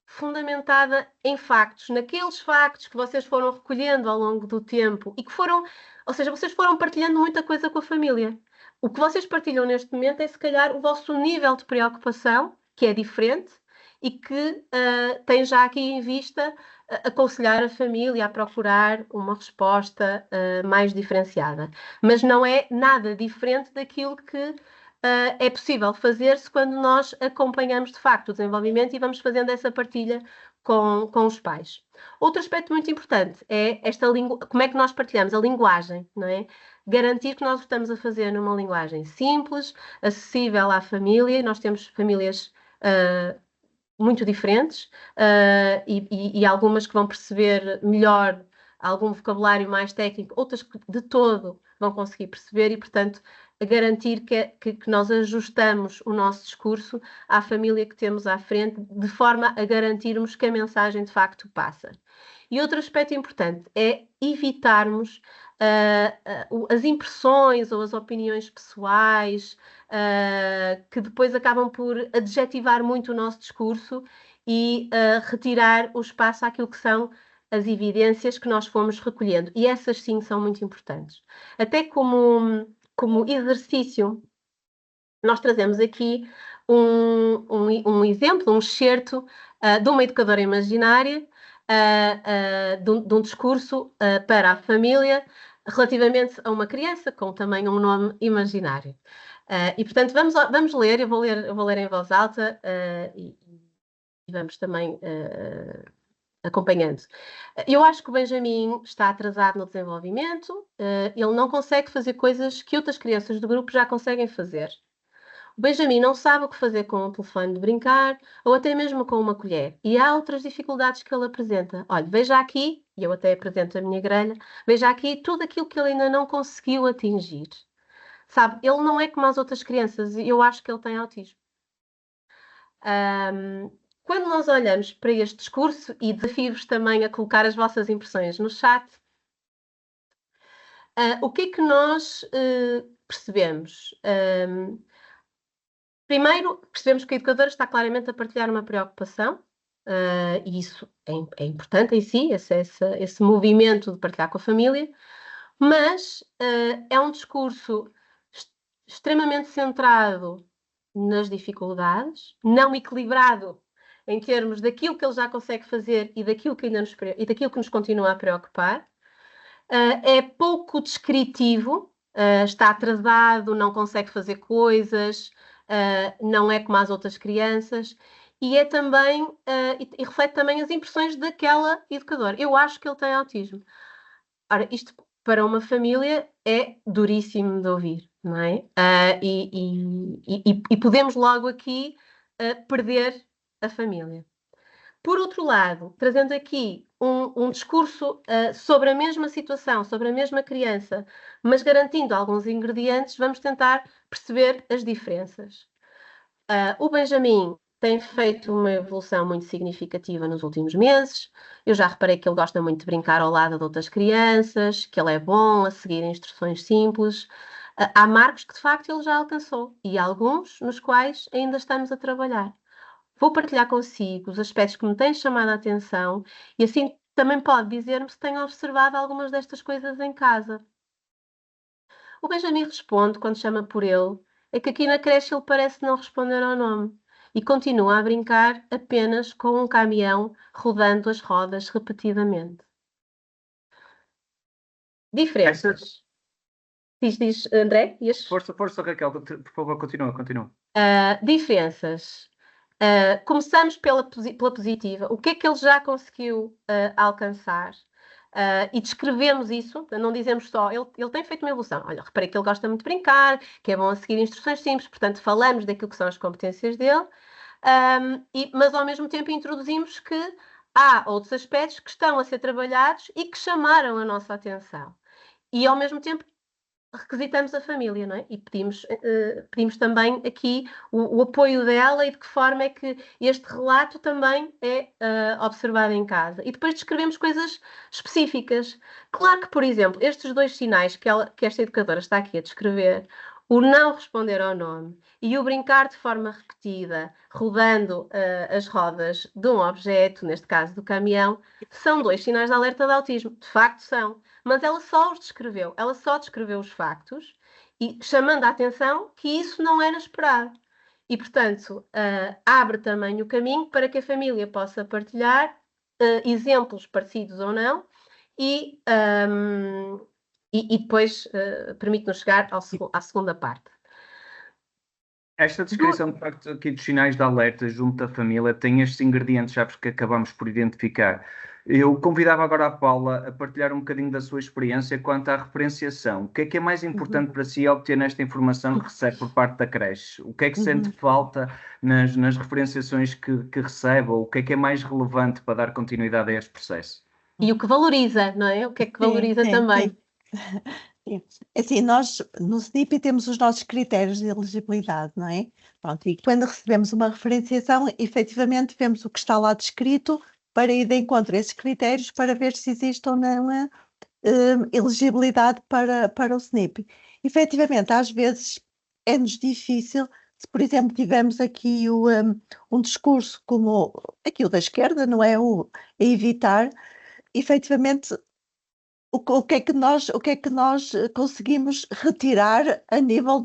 fundamentada em factos, naqueles factos que vocês foram recolhendo ao longo do tempo e que foram, ou seja, vocês foram partilhando muita coisa com a família. O que vocês partilham neste momento é, se calhar, o vosso nível de preocupação, que é diferente e que tem já aqui em vista aconselhar a família a procurar uma resposta mais diferenciada. Mas não é nada diferente daquilo que é possível fazer-se quando nós acompanhamos de facto o desenvolvimento e vamos fazendo essa partilha com os pais. Outro aspecto muito importante é como é que nós partilhamos a linguagem, não é? Garantir que nós o estamos a fazer numa linguagem simples, acessível à família. Nós temos famílias muito diferentes e algumas que vão perceber melhor algum vocabulário mais técnico, outras que de todo vão conseguir perceber e, portanto, a garantir que nós ajustamos o nosso discurso à família que temos à frente, de forma a garantirmos que a mensagem de facto passa. E outro aspecto importante é evitarmos as impressões ou as opiniões pessoais que depois acabam por adjetivar muito o nosso discurso e retirar o espaço àquilo que são as evidências que nós fomos recolhendo. E essas sim são muito importantes. Até como exercício, nós trazemos aqui um exemplo, um excerto de uma educadora imaginária, de um discurso para a família relativamente a uma criança com também um nome imaginário. E, portanto, vamos ler, eu vou ler em voz alta e vamos também acompanhando. Eu acho que o Benjamin está atrasado no desenvolvimento, ele não consegue fazer coisas que outras crianças do grupo já conseguem fazer. O Benjamin não sabe o que fazer com um telefone de brincar ou até mesmo com uma colher. E há outras dificuldades que ele apresenta. Olha, veja aqui, e eu até apresento a minha grelha, veja aqui tudo aquilo que ele ainda não conseguiu atingir. Sabe, ele não é como as outras crianças e eu acho que ele tem autismo. Quando nós olhamos para este discurso, e desafio-vos também a colocar as vossas impressões no chat, o que é que nós percebemos? Primeiro, percebemos que a educadora está claramente a partilhar uma preocupação, e isso é importante em si, esse movimento de partilhar com a família. mas é um discurso extremamente centrado nas dificuldades, não equilibrado em termos daquilo que ele já consegue fazer e daquilo que nos continua a preocupar. É pouco descritivo, está atrasado, não consegue fazer coisas, não é como as outras crianças, e é também, e reflete também as impressões daquela educadora. Eu acho que ele tem autismo. Ora, isto para uma família é duríssimo de ouvir, não é? E podemos logo aqui perder a família. Por outro lado, trazendo aqui um discurso sobre a mesma situação, sobre a mesma criança, mas garantindo alguns ingredientes, vamos tentar perceber as diferenças. O Benjamin tem feito uma evolução muito significativa nos últimos meses. Eu já reparei que ele gosta muito de brincar ao lado de outras crianças, que ele é bom a seguir instruções simples. Há marcos que, de facto, ele já alcançou e alguns nos quais ainda estamos a trabalhar. Vou partilhar consigo os aspectos que me têm chamado a atenção e assim também pode dizer-me se tem observado algumas destas coisas em casa. O Benjamin responde, quando chama por ele, é que aqui na creche ele parece não responder ao nome e continua a brincar apenas com um caminhão rodando as rodas repetidamente. Diferenças. Diz, André? Força, Raquel, por favor, continua. Diferenças. Começamos pela positiva. O que é que ele já conseguiu alcançar? E descrevemos isso, não dizemos só, ele tem feito uma evolução. Olha, reparei que ele gosta muito de brincar, que é bom a seguir instruções simples, portanto, falamos daquilo que são as competências dele, mas ao mesmo tempo introduzimos que há outros aspectos que estão a ser trabalhados e que chamaram a nossa atenção. E ao mesmo tempo requisitamos a família, não é? E pedimos também aqui o apoio dela e de que forma é que este relato também é observado em casa. E depois descrevemos coisas específicas. Claro que, por exemplo, estes dois sinais que esta educadora está aqui a descrever, o não responder ao nome e o brincar de forma repetida, rodando as rodas de um objeto, neste caso do caminhão, são dois sinais de alerta de autismo. De facto são. Mas ela só os descreveu, ela só descreveu os factos e chamando a atenção que isso não era esperado. E, portanto, abre também o caminho para que a família possa partilhar exemplos parecidos ou não e depois permite-nos chegar à segunda parte. Esta descrição, de facto, aqui dos sinais de alerta junto da família tem estes ingredientes chaves que acabamos por identificar. Eu convidava agora a Paula a partilhar um bocadinho da sua experiência quanto à referenciação. O que é mais importante para si obter nesta informação que recebe por parte da creche? O que é que sente falta nas referenciações que recebe? Ou o que é mais relevante para dar continuidade a este processo? E o que valoriza, não é? O que é que valoriza também? Sim. Assim, nós no SNIP temos os nossos critérios de elegibilidade, não é? Pronto, e quando recebemos uma referenciação, efetivamente vemos o que está lá descrito para ir de encontro a esses critérios para ver se existe ou não a elegibilidade para o SNIP. Efetivamente, às vezes é-nos difícil, se por exemplo tivermos aqui um discurso como aqui o da esquerda, não é? A evitar, efetivamente o que é que nós conseguimos retirar a nível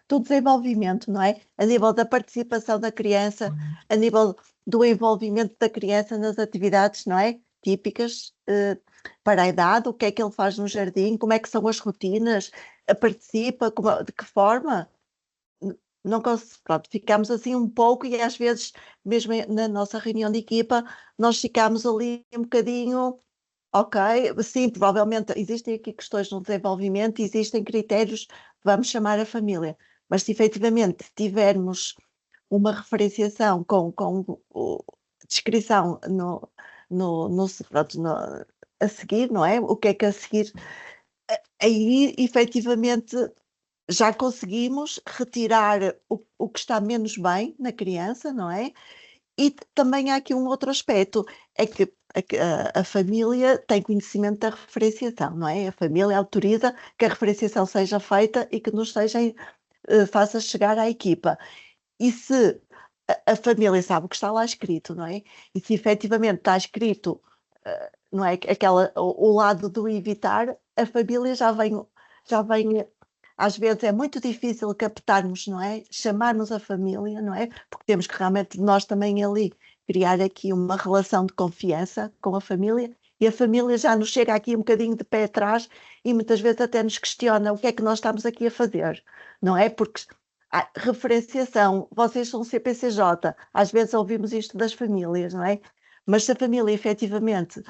do desenvolvimento, não é? A nível da participação da criança, a nível do envolvimento da criança nas atividades, não é? Típicas para a idade, o que é que ele faz no jardim, como é que são as rotinas, participa, de que forma? Não pronto, ficamos assim um pouco e às vezes, mesmo na nossa reunião de equipa, nós ficamos ali um bocadinho... Ok, sim, provavelmente existem aqui questões no desenvolvimento, existem critérios, vamos chamar a família, mas se efetivamente tivermos uma referenciação com descrição a seguir, não é? O que é que a seguir, aí efetivamente já conseguimos retirar o que está menos bem na criança, não é? E também há aqui um outro aspecto, é que a família tem conhecimento da referenciação, não é? A família autoriza que a referenciação seja feita e que nos faça chegar à equipa. E se a família sabe o que está lá escrito, não é? E se efetivamente está escrito, não é? O lado do evitar, a família já vem, às vezes é muito difícil captarmos, não é? Chamarmos a família, não é? Porque temos que realmente nós também ali criar aqui uma relação de confiança com a família, e a família já nos chega aqui um bocadinho de pé atrás e muitas vezes até nos questiona o que é que nós estamos aqui a fazer, não é? Porque a referenciação, vocês são CPCJ, às vezes ouvimos isto das famílias, não é? Mas se a família efetivamente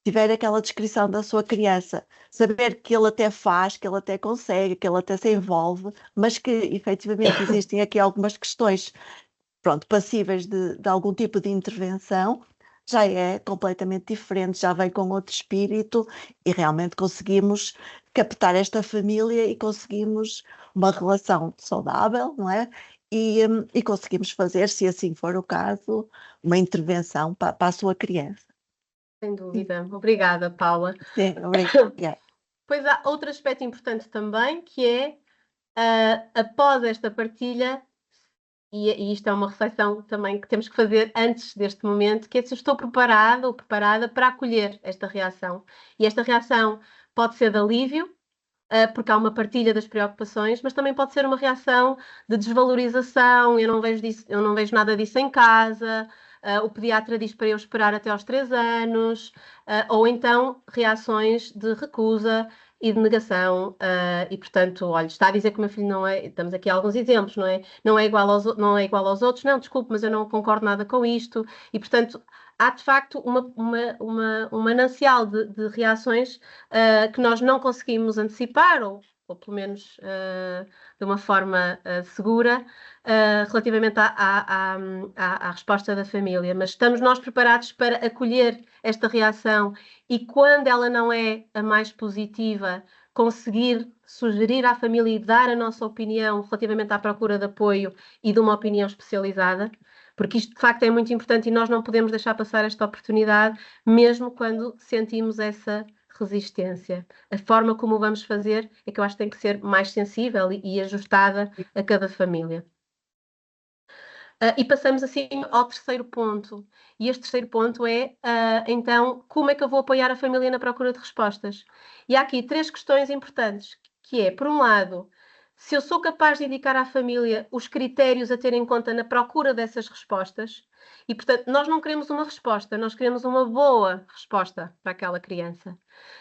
tiver aquela descrição da sua criança, saber que ele até faz, que ele até consegue, que ele até se envolve, mas que efetivamente existem aqui algumas questões, pronto, passíveis de algum tipo de intervenção, já é completamente diferente, já vem com outro espírito e realmente conseguimos captar esta família e conseguimos uma relação saudável, não é? E conseguimos fazer, se assim for o caso, uma intervenção para a sua criança. Sem dúvida. Obrigada, Paula. Sim, obrigada. Pois há outro aspecto importante também, que é, após esta partilha, e isto é uma reflexão também que temos que fazer antes deste momento, que é se eu estou preparada ou preparada para acolher esta reação. E esta reação pode ser de alívio, porque há uma partilha das preocupações, mas também pode ser uma reação de desvalorização, eu não vejo nada disso em casa, o pediatra diz para eu esperar até aos 3 anos, ou então reações de recusa e de negação, e portanto, olha, está a dizer que o meu filho não é, estamos aqui a alguns exemplos, não é? Não é igual aos outros, não, desculpe, mas eu não concordo nada com isto, e portanto, há de facto um manancial de reações que nós não conseguimos antecipar, ou pelo menos de uma forma segura, relativamente à resposta da família. Mas estamos nós preparados para acolher esta reação e, quando ela não é a mais positiva, conseguir sugerir à família e dar a nossa opinião relativamente à procura de apoio e de uma opinião especializada, porque isto de facto é muito importante e nós não podemos deixar passar esta oportunidade, mesmo quando sentimos essa resistência. A forma como o vamos fazer é que eu acho que tem que ser mais sensível e ajustada a cada família. E passamos assim ao terceiro ponto. E este terceiro ponto é, então, como é que eu vou apoiar a família na procura de respostas? E há aqui 3 questões importantes, que é, por um lado, se eu sou capaz de indicar à família os critérios a ter em conta na procura dessas respostas, e, portanto, nós não queremos uma resposta, nós queremos uma boa resposta para aquela criança.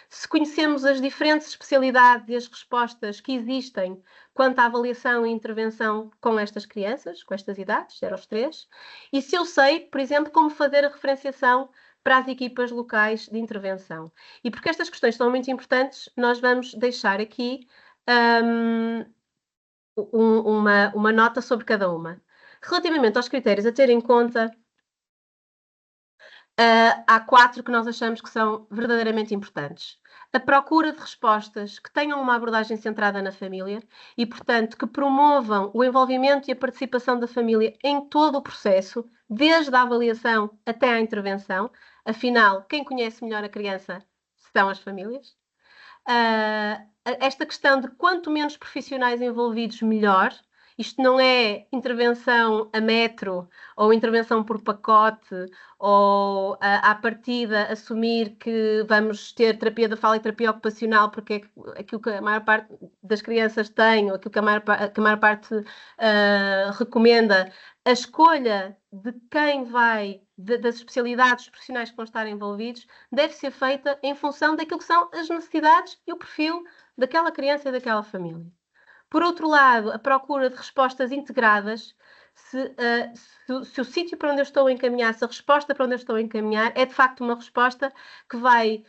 Se conhecemos as diferentes especialidades e as respostas que existem quanto à avaliação e intervenção com estas crianças, com estas idades, 0 aos 3, e se eu sei, por exemplo, como fazer a referenciação para as equipas locais de intervenção. E porque estas questões são muito importantes, nós vamos deixar aqui uma nota sobre cada uma. Relativamente aos critérios a ter em conta, há 4 que nós achamos que são verdadeiramente importantes. A procura de respostas que tenham uma abordagem centrada na família e, portanto, que promovam o envolvimento e a participação da família em todo o processo, desde a avaliação até à intervenção. Afinal, quem conhece melhor a criança são as famílias. Esta questão de quanto menos profissionais envolvidos, melhor. Isto não é intervenção a metro, ou intervenção por pacote, ou à partida assumir que vamos ter terapia da fala e terapia ocupacional, porque é aquilo que a maior parte das crianças tem, ou aquilo que a maior parte recomenda. A escolha de quem vai, das especialidades profissionais que vão estar envolvidos, deve ser feita em função daquilo que são as necessidades e o perfil daquela criança e daquela família. Por outro lado, a procura de respostas integradas, se o sítio para onde eu estou a encaminhar, se a resposta para onde eu estou a encaminhar é de facto uma resposta que vai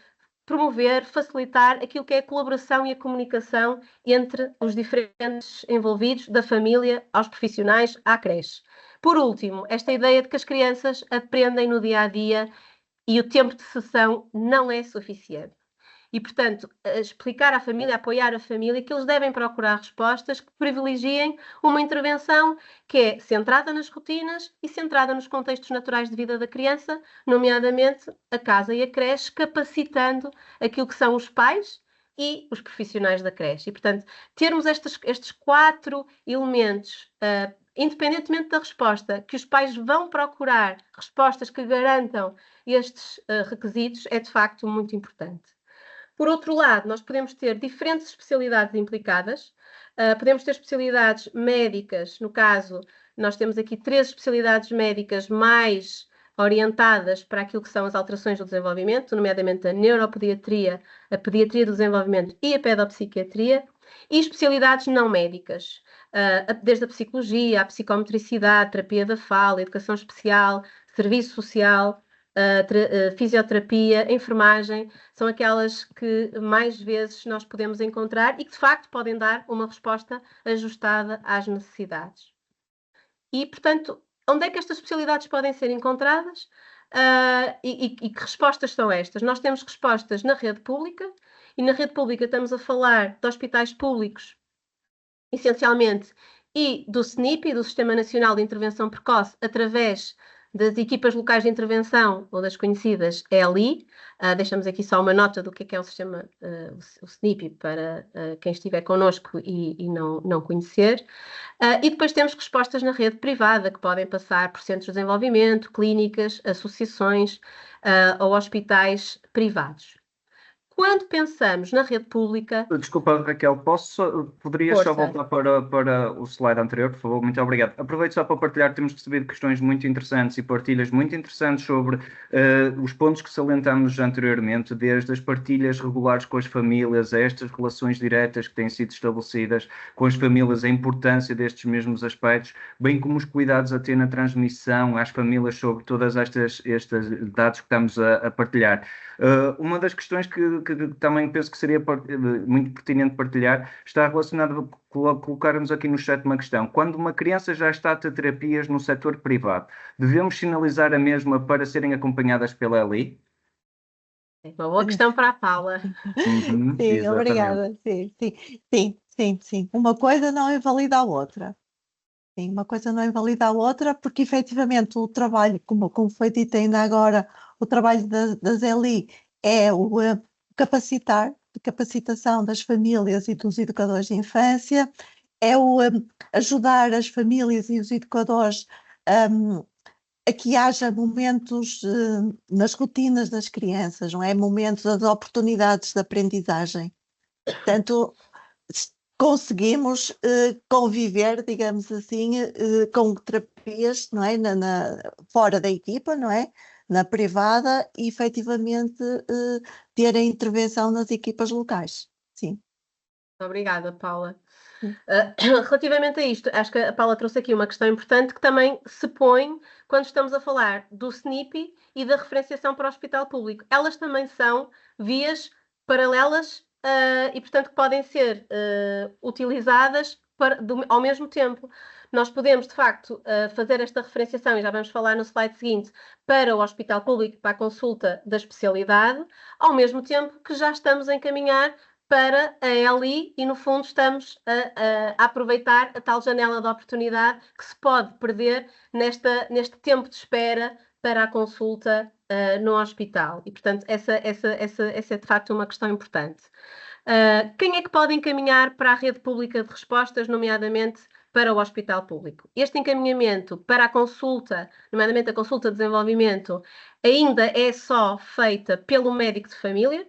promover, facilitar aquilo que é a colaboração e a comunicação entre os diferentes envolvidos, da família aos profissionais, à creche. Por último, esta ideia de que as crianças aprendem no dia a dia e o tempo de sessão não é suficiente. E, portanto, explicar à família, apoiar a família, que eles devem procurar respostas que privilegiem uma intervenção que é centrada nas rotinas e centrada nos contextos naturais de vida da criança, nomeadamente a casa e a creche, capacitando aquilo que são os pais e os profissionais da creche. E, portanto, termos estes 4 elementos, independentemente da resposta, que os pais vão procurar respostas que garantam estes requisitos, é de facto muito importante. Por outro lado, nós podemos ter diferentes especialidades implicadas, podemos ter especialidades médicas, no caso, nós temos aqui 3 especialidades médicas mais orientadas para aquilo que são as alterações do desenvolvimento, nomeadamente a neuropediatria, a pediatria do desenvolvimento e a pedopsiquiatria, e especialidades não médicas, desde a psicologia, a psicometricidade, terapia da fala, educação especial, serviço social, fisioterapia, enfermagem, são aquelas que mais vezes nós podemos encontrar e que de facto podem dar uma resposta ajustada às necessidades. E, portanto, onde é que estas especialidades podem ser encontradas? E que respostas são estas? Nós temos respostas na rede pública, e na rede pública estamos a falar de hospitais públicos, essencialmente, e do SNIP, do Sistema Nacional de Intervenção Precoce, através das equipas locais de intervenção, ou das conhecidas ELI. Deixamos aqui só uma nota do que é o sistema, o SNIP, para quem estiver connosco e não conhecer. E depois temos respostas na rede privada, que podem passar por centros de desenvolvimento, clínicas, associações ou hospitais privados. Quando pensamos na rede pública... Desculpa, Raquel, poderias só voltar para o slide anterior, por favor? Muito obrigado. Aproveito só para partilhar, temos recebido questões muito interessantes e partilhas muito interessantes sobre os pontos que salientamos anteriormente, desde as partilhas regulares com as famílias, a estas relações diretas que têm sido estabelecidas com as famílias, a importância destes mesmos aspectos, bem como os cuidados a ter na transmissão às famílias sobre todas estes dados que estamos a partilhar. Uma das questões que também penso que seria muito pertinente partilhar está relacionada com colocarmos aqui no chat uma questão. Quando uma criança já está a ter terapias no setor privado, devemos sinalizar a mesma para serem acompanhadas pela ELI? Uma boa questão para a Paula. Sim, obrigada. Sim. Uma coisa não invalida a outra. Sim, uma coisa não invalida a outra, porque efetivamente o trabalho, como foi dito ainda agora, o trabalho das ELI é o capacitação das famílias e dos educadores de infância, é o ajudar as famílias e os educadores a que haja momentos nas rotinas das crianças, não é? Momentos, as oportunidades de aprendizagem. Portanto, conseguimos conviver, digamos assim, com terapias, não é? Fora da equipa, não é? Na privada, e efetivamente ter a intervenção nas equipas locais. Sim. Obrigada, Paula. Relativamente a isto, acho que a Paula trouxe aqui uma questão importante que também se põe quando estamos a falar do SNIP e da referenciação para o hospital público. Elas também são vias paralelas e, portanto, que podem ser utilizadas ao mesmo tempo. Nós podemos, de facto, fazer esta referenciação, e já vamos falar no slide seguinte, para o hospital público, para a consulta da especialidade, ao mesmo tempo que já estamos a encaminhar para a ELI e, no fundo, estamos a aproveitar a tal janela de oportunidade que se pode perder neste tempo de espera para a consulta no hospital. E, portanto, essa é, de facto, uma questão importante. Quem é que pode encaminhar para a rede pública de respostas, nomeadamente para o hospital público? Este encaminhamento para a consulta, nomeadamente a consulta de desenvolvimento, ainda é só feita pelo médico de família.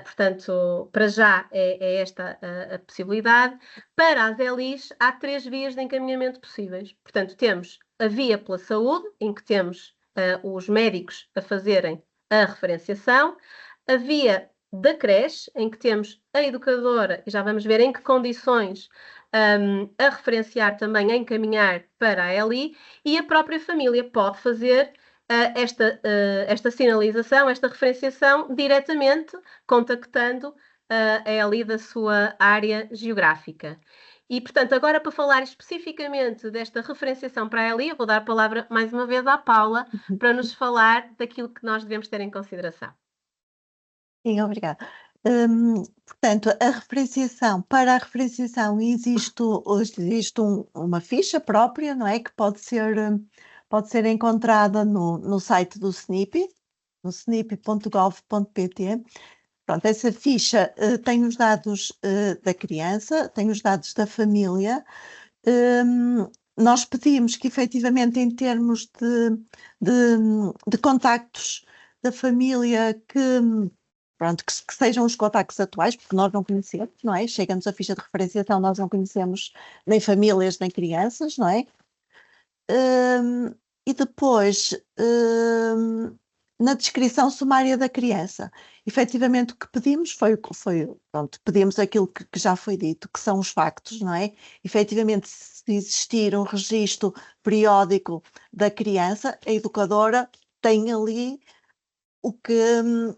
Portanto, para já é esta a possibilidade. Para as ELIs, há 3 vias de encaminhamento possíveis. Portanto, temos a via pela saúde, em que temos os médicos a fazerem a referenciação, a via da creche, em que temos a educadora, e já vamos ver em que condições, a referenciar também, a encaminhar para a ELI, e a própria família pode fazer esta sinalização, esta referenciação, diretamente contactando a ELI da sua área geográfica. E, portanto, agora para falar especificamente desta referenciação para a ELI, eu vou dar a palavra mais uma vez à Paula para nos falar daquilo que nós devemos ter em consideração. Sim, obrigada. Portanto, para a referenciação existe uma ficha própria, não é? Que pode ser encontrada no site do SNIP, no snip.gov.pt. Pronto, essa ficha tem os dados da criança, tem os dados da família. Nós pedimos que, efetivamente, em termos de contactos da família, que pronto, que sejam os contactos atuais, porque nós não conhecemos, não é? Chega-nos a ficha de referenciação, nós não conhecemos nem famílias nem crianças, não é? E depois, na descrição sumária da criança, efetivamente o que pedimos pronto, pedimos aquilo que já foi dito, que são os factos, não é? Efetivamente, se existir um registro periódico da criança, a educadora tem ali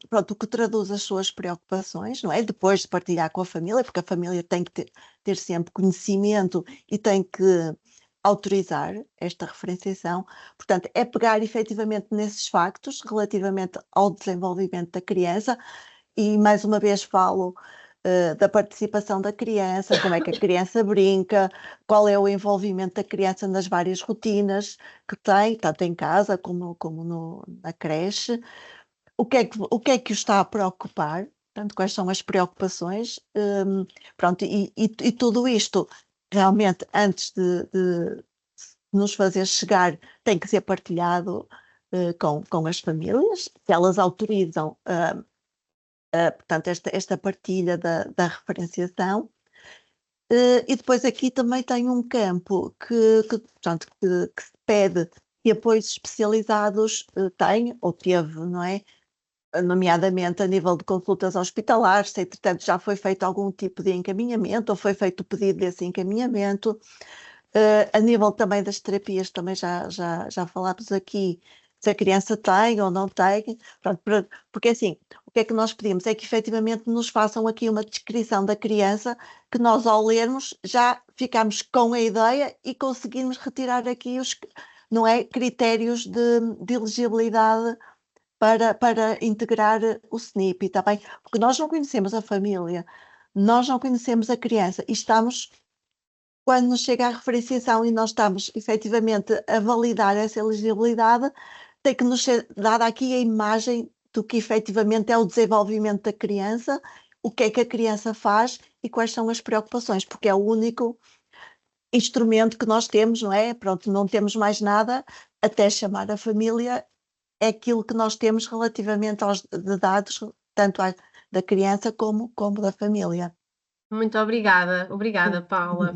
pronto, o que traduz as suas preocupações, não é? Depois de partilhar com a família, porque a família tem que ter sempre conhecimento e tem que autorizar esta referenciação. Portanto, é pegar efetivamente nesses factos relativamente ao desenvolvimento da criança e, mais uma vez, falo da participação da criança, como é que a criança brinca, qual é o envolvimento da criança nas várias rotinas que tem, tanto em casa como na creche, o que é que o está a preocupar, portanto, quais são as preocupações, pronto, e tudo isto realmente antes de nos fazer chegar tem que ser partilhado com as famílias, se elas autorizam portanto, esta partilha da referenciação. E depois aqui também tem um campo portanto, que se pede que apoios especializados tem ou teve, não é? Nomeadamente a nível de consultas hospitalares, se entretanto já foi feito algum tipo de encaminhamento ou foi feito o pedido desse encaminhamento. A nível também das terapias, também já falámos aqui se a criança tem ou não tem, pronto, porque assim, o que é que nós pedimos? É que efetivamente nos façam aqui uma descrição da criança, que nós ao lermos já ficamos com a ideia e conseguimos retirar aqui os, não é, critérios de elegibilidade para integrar o SNP, tá bem? Porque nós não conhecemos a família, nós não conhecemos a criança e estamos, quando nos chega a referenciação e nós estamos efetivamente a validar essa elegibilidade, tem que nos ser dada aqui a imagem do que efetivamente é o desenvolvimento da criança, o que é que a criança faz e quais são as preocupações, porque é o único instrumento que nós temos, não é? Pronto, não temos mais nada até chamar a família, é aquilo que nós temos relativamente aos dados, tanto da criança como da família. Muito obrigada, Paula.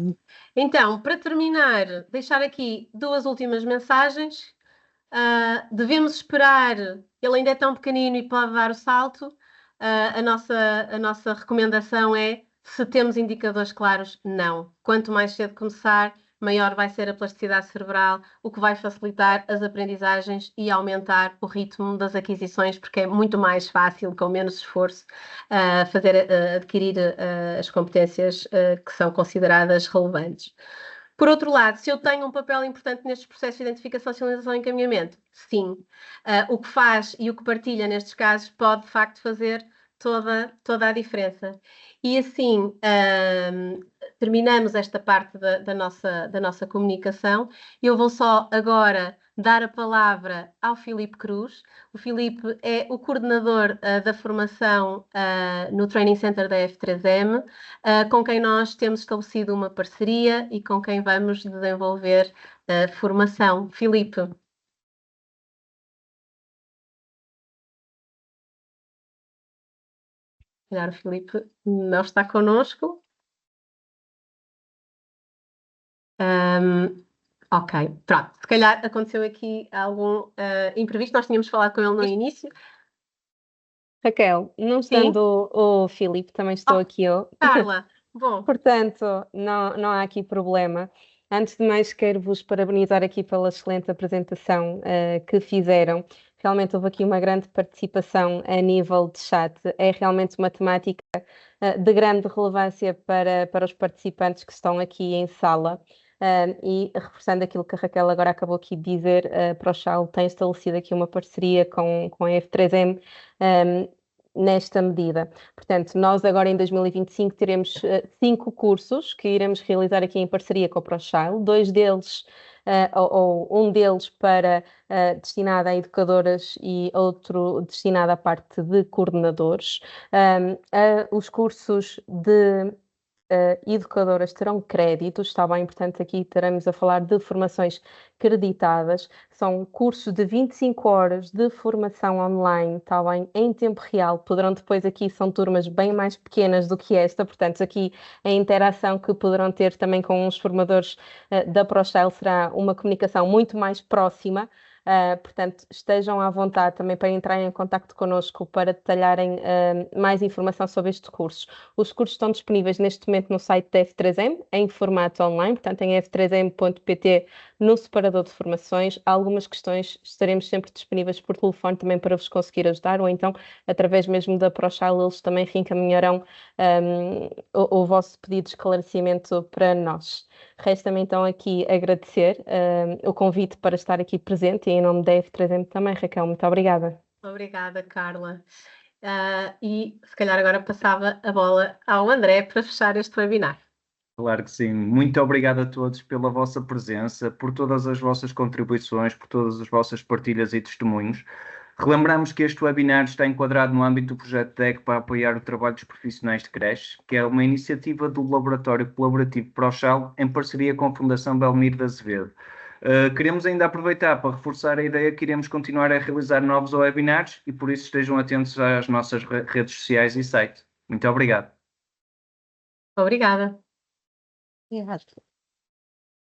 Então, para terminar, deixar aqui duas últimas mensagens. Devemos esperar, ele ainda é tão pequenino e pode dar o salto. A nossa recomendação é, se temos indicadores claros, não. Quanto mais cedo começar, maior vai ser a plasticidade cerebral, o que vai facilitar as aprendizagens e aumentar o ritmo das aquisições, porque é muito mais fácil, com menos esforço, adquirir as competências que são consideradas relevantes. Por outro lado, se eu tenho um papel importante nestes processos de identificação, sinalização e encaminhamento, sim. O que faz e o que partilha nestes casos pode, de facto, fazer toda a diferença. E assim, terminamos esta parte da nossa comunicação. Eu vou só agora dar a palavra ao Filipe Cruz. O Filipe é o coordenador da formação no Training Center da F3M, com quem nós temos estabelecido uma parceria e com quem vamos desenvolver formação. Filipe. O Filipe não está connosco. Ok, pronto. Se calhar aconteceu aqui algum imprevisto. Nós tínhamos falado com ele no início. Raquel, não estando o Filipe, também estou aqui eu. Carla, bom. Portanto, não há aqui problema. Antes de mais, quero-vos parabenizar aqui pela excelente apresentação que fizeram. Realmente houve aqui uma grande participação a nível de chat. É realmente uma temática de grande relevância para os participantes que estão aqui em sala. E reforçando aquilo que a Raquel agora acabou aqui de dizer, para o ProShal tem estabelecido aqui uma parceria com a F3M nesta medida. Portanto, nós agora em 2025 teremos 5 cursos que iremos realizar aqui em parceria com o ProShal, 2 deles ou um deles destinado a educadoras e outro destinado à parte de coordenadores. Os cursos de educadoras terão créditos, está bem? Portanto, aqui estaremos a falar de formações creditadas. São cursos de 25 horas de formação online, está bem? Em tempo real. Poderão depois aqui, são turmas bem mais pequenas do que esta, portanto, aqui a interação que poderão ter também com os formadores da ProShell será uma comunicação muito mais próxima. Portanto, estejam à vontade também para entrarem em contacto connosco para detalharem mais informação sobre estes cursos. Os cursos estão disponíveis neste momento no site da F3M, em formato online, portanto em f3m.pt, no separador de formações. Há algumas questões estaremos sempre disponíveis por telefone também para vos conseguir ajudar, ou então através mesmo da ProShell eles também reencaminharão o vosso pedido de esclarecimento para nós. Resta-me então aqui agradecer o convite para estar aqui presente e em nome da F3M também, Raquel, muito obrigada. Obrigada, Carla. E se calhar agora passava a bola ao André para fechar este webinar. Claro que sim. Muito obrigado a todos pela vossa presença, por todas as vossas contribuições, por todas as vossas partilhas e testemunhos. Relembramos que este webinar está enquadrado no âmbito do projeto DEC para apoiar o trabalho dos profissionais de creche, que é uma iniciativa do Laboratório Colaborativo ProShell em parceria com a Fundação Belmiro de Azevedo. Queremos ainda aproveitar para reforçar a ideia que iremos continuar a realizar novos webinars e por isso estejam atentos às nossas redes sociais e site. Muito obrigado. Obrigada. Obrigada.